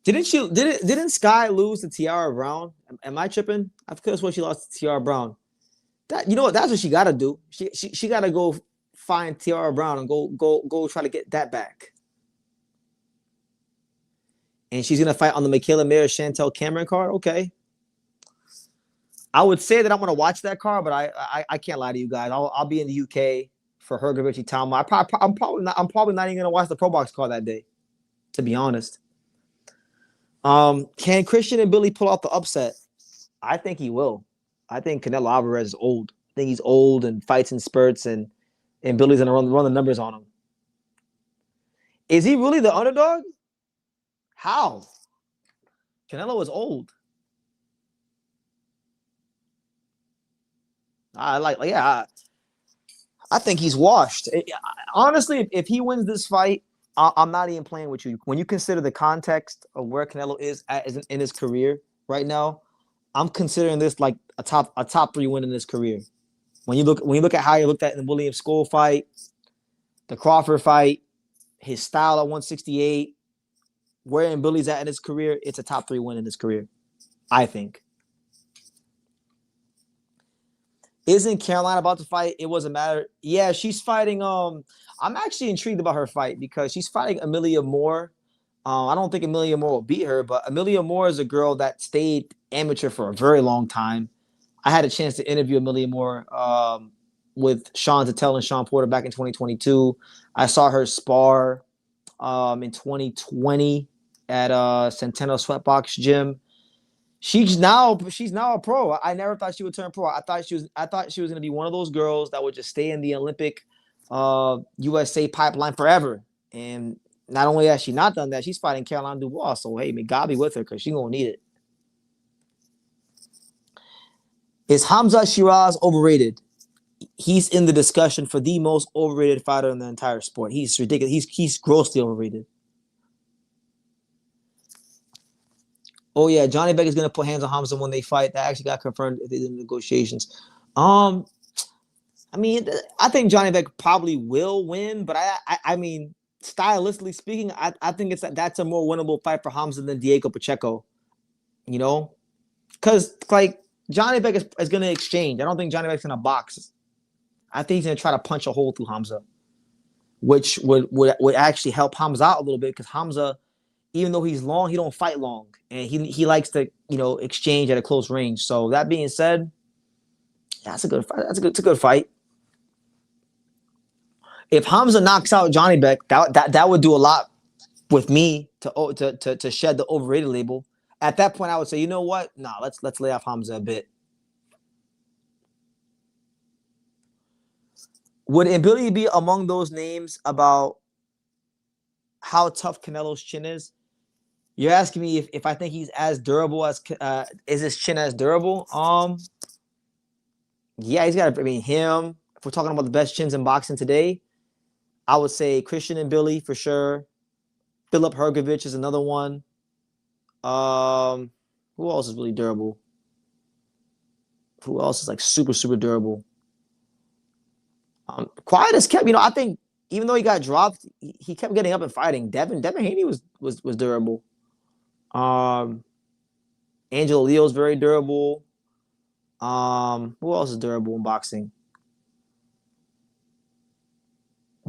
Didn't Sky lose to Tiara Brown? Am I tripping? I could have sworn she lost to Tiara Brown. You know what? That's what she got to do. She got to go find Tiara Brown and go try to get that back. And she's gonna fight on the Michaela Mayer Chantel Cameron card. Okay. I would say that I'm gonna watch that card, but I can't lie to you guys. I'll be in the UK for Hergovici Tama. I'm probably not even gonna watch the Pro Box card that day, to be honest. Can Christian and Billy pull out the upset? I think he will. I think Canelo Alvarez is old. I think he's old and fights in spurts, and Billy's gonna run the numbers on him. Is he really the underdog? How? Canelo is old. I think he's washed. Honestly, if he wins this fight, I'm not even playing with you. When you consider the context of where Canelo is in his career right now, I'm considering this like a top 3 win in his career. When you look at how he looked at in the William School fight, the Crawford fight, his style at 168, where Billy's at in his career, it's a top 3 win in his career, I think. Isn't Caroline about to fight? It wasn't matter. Yeah, she's fighting. I'm actually intrigued about her fight because she's fighting Amelia Moore. I don't think Amelia Moore will beat her, but Amelia Moore is a girl that stayed amateur for a very long time. I had a chance to interview Amelia Moore with Sean Zattel and Sean Porter back in 2022. I saw her spar in 2020 at Centennial Sweatbox Gym. She's now a pro. I never thought she would turn pro. I thought she was going to be one of those girls that would just stay in the Olympic USA pipeline forever. And not only has she not done that, she's fighting Caroline Dubois. So hey, may God be with her because she's gonna need it. Is Hamza Shiraz overrated? He's in the discussion for the most overrated fighter in the entire sport. He's ridiculous. He's grossly overrated. Oh yeah, Johnny Beck is gonna put hands on Hamza when they fight. That actually got confirmed in the negotiations. I mean, I think Johnny Beck probably will win, but I mean, stylistically speaking, I think that's a more winnable fight for Hamza than Diego Pacheco. You know, because like Johnny Beck is gonna exchange. I don't think Johnny Beck's gonna box. I think he's gonna try to punch a hole through Hamza, which would actually help Hamza out a little bit because Hamza, even though he's long, he don't fight long, and he likes to exchange at a close range. So that being said, that's a good fight. It's a good fight. If Hamza knocks out Johnny Beck, that would do a lot with me to shed the overrated label. At that point, I would say, you know what? Nah, let's lay off Hamza a bit. Would Ability be among those names about how tough Canelo's chin is? You're asking me if I think he's as durable as is his chin as durable? Yeah, he's got. I mean, him. If we're talking about the best chins in boxing today, I would say Christian and Billy for sure. Philip Hergovich is another one. Who else is really durable? Who else is like super durable? Quiet as kept. I think even though he got dropped, he kept getting up and fighting. Devin Haney was durable. Angelo Leo's very durable. Who else is durable in boxing?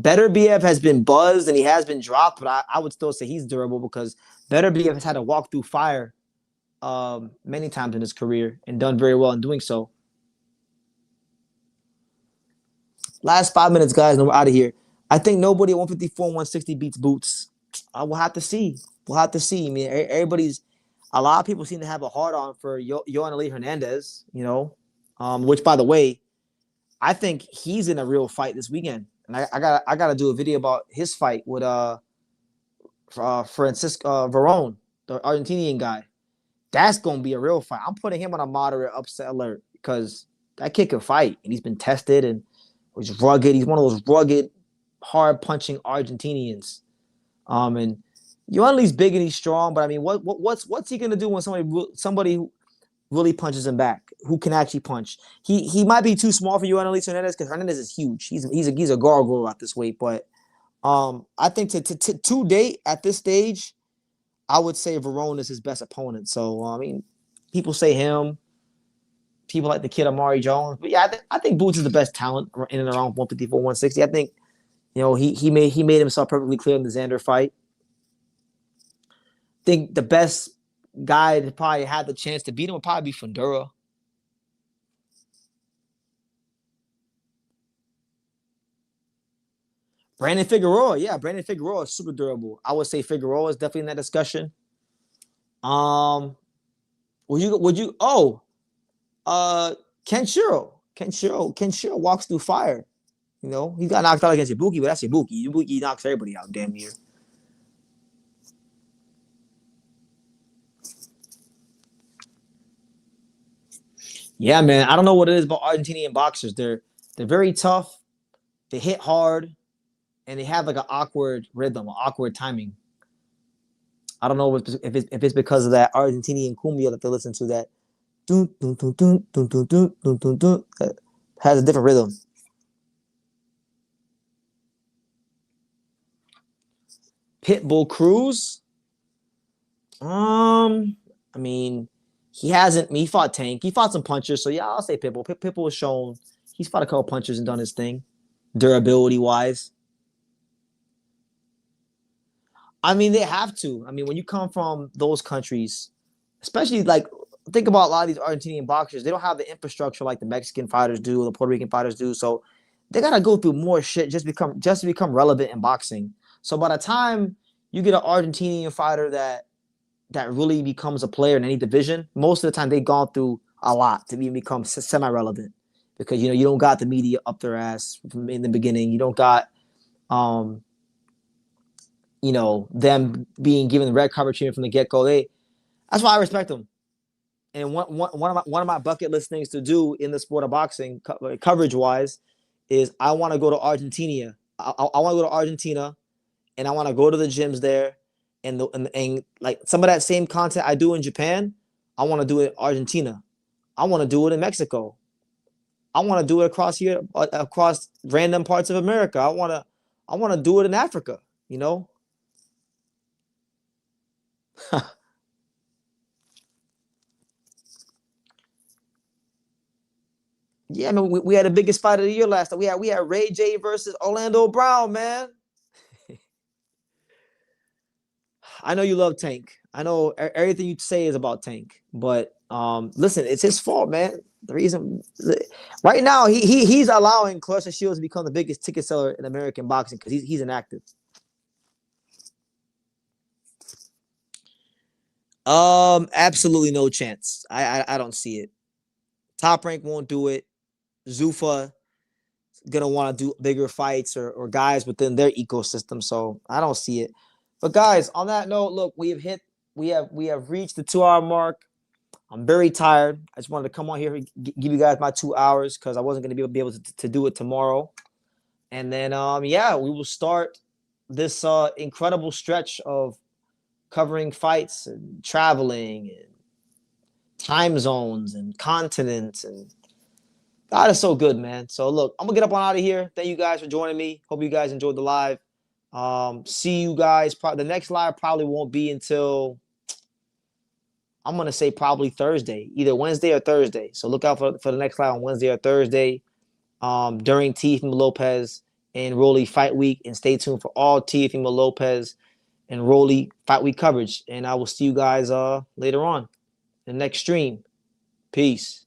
Better BF has been buzzed and he has been dropped, but I would still say he's durable because Better BF has had to walk through fire many times in his career and done very well in doing so. Last 5 minutes, guys, and we're out of here. I think nobody at 154 and 160 beats Boots. We'll have to see. We'll have to see. I mean, everybody's a lot of people seem to have a hard on for Yoanali Hernandez, which, by the way, I think he's in a real fight this weekend. And I gotta do a video about his fight with Francisco Verón, the Argentinian guy. That's gonna be a real fight. I'm putting him on a moderate upset alert because that kid can fight and he's been tested and he's rugged. He's one of those rugged, hard punching Argentinians. And Yoanali's big and he's strong, but I mean, what's he gonna do when somebody really punches him back? Who can actually punch? He might be too small for Emanuel Hernandez because Hernandez is huge. He's a gargoyle at this weight, but I think to date at this stage, I would say Verón is his best opponent. So I mean, people say him. People like the kid Amari Jones, but yeah, I think Boots is the best talent in and around 154, 160. I think he made himself perfectly clear in the Xander fight. I think the best guy that probably had the chance to beat him would probably be Fundura. Brandon Figueroa, yeah, Brandon Figueroa is super durable. I would say Figueroa is definitely in that discussion. Would you? Oh, Kenshiro walks through fire. He got knocked out against Ibuki, but that's Ibuki. Ibuki knocks everybody out damn near. Yeah, man. I don't know what it is about Argentinian boxers. They're very tough. They hit hard, and they have like an awkward rhythm, awkward timing. I don't know if it's because of that Argentinian cumbia that they listen to that dun, dun, dun, dun, dun, dun, dun, dun, dun, dun, that has a different rhythm. Pitbull Cruz. I mean, he hasn't. He fought Tank. He fought some punchers. So yeah, I'll say Pitbull. Pitbull has shown he's fought a couple punchers and done his thing, durability wise. I mean, they have to. I mean, when you come from those countries, especially like think about a lot of these Argentinian boxers, they don't have the infrastructure like the Mexican fighters do, the Puerto Rican fighters do. So they gotta go through more shit just to become relevant in boxing. So by the time you get an Argentinian fighter that really becomes a player in any division, most of the time they've gone through a lot to even become semi-relevant because you don't got the media up their ass in the beginning. You don't got them being given the red carpet treatment from the get-go. That's why I respect them. And one of my bucket list things to do in the sport of boxing, coverage wise, is I want to go to Argentina. I want to go to Argentina, and I want to go to the gyms there, and like some of that same content I do in Japan, I want to do it in Argentina. I want to do it in Mexico. I want to do it across here, across random parts of America. I want to do it in Africa. Yeah, I mean, we had the biggest fight of the year last time. We had Ray J versus Orlando Brown, man. I know you love Tank. I know everything you say is about Tank, but listen, it's his fault, man. The reason right now he's allowing Claressa Shields to become the biggest ticket seller in American boxing because he's inactive. Absolutely no chance. I don't see it. Top Rank won't do it. Zuffa gonna want to do bigger fights or guys within their ecosystem. So I don't see it. But guys, on that note, look, we have reached the 2 hour mark. I'm very tired. I just wanted to come on here and give you guys my 2 hours because I wasn't going to be able to do it tomorrow. And then we will start this incredible stretch of covering fights and traveling and time zones and continents and God is so good, man. So look, I'm gonna get up on out of here. Thank you guys for joining me. Hope you guys enjoyed the live. See you guys. The next live probably won't be until I'm gonna say probably Thursday, either Wednesday or Thursday. So look out for the next live on Wednesday or Thursday. During Team Lopez in Rolly Fight Week, and stay tuned for all Teofimo Lopez and Rolly Fight Week coverage. And I will see you guys later on in the next stream. Peace.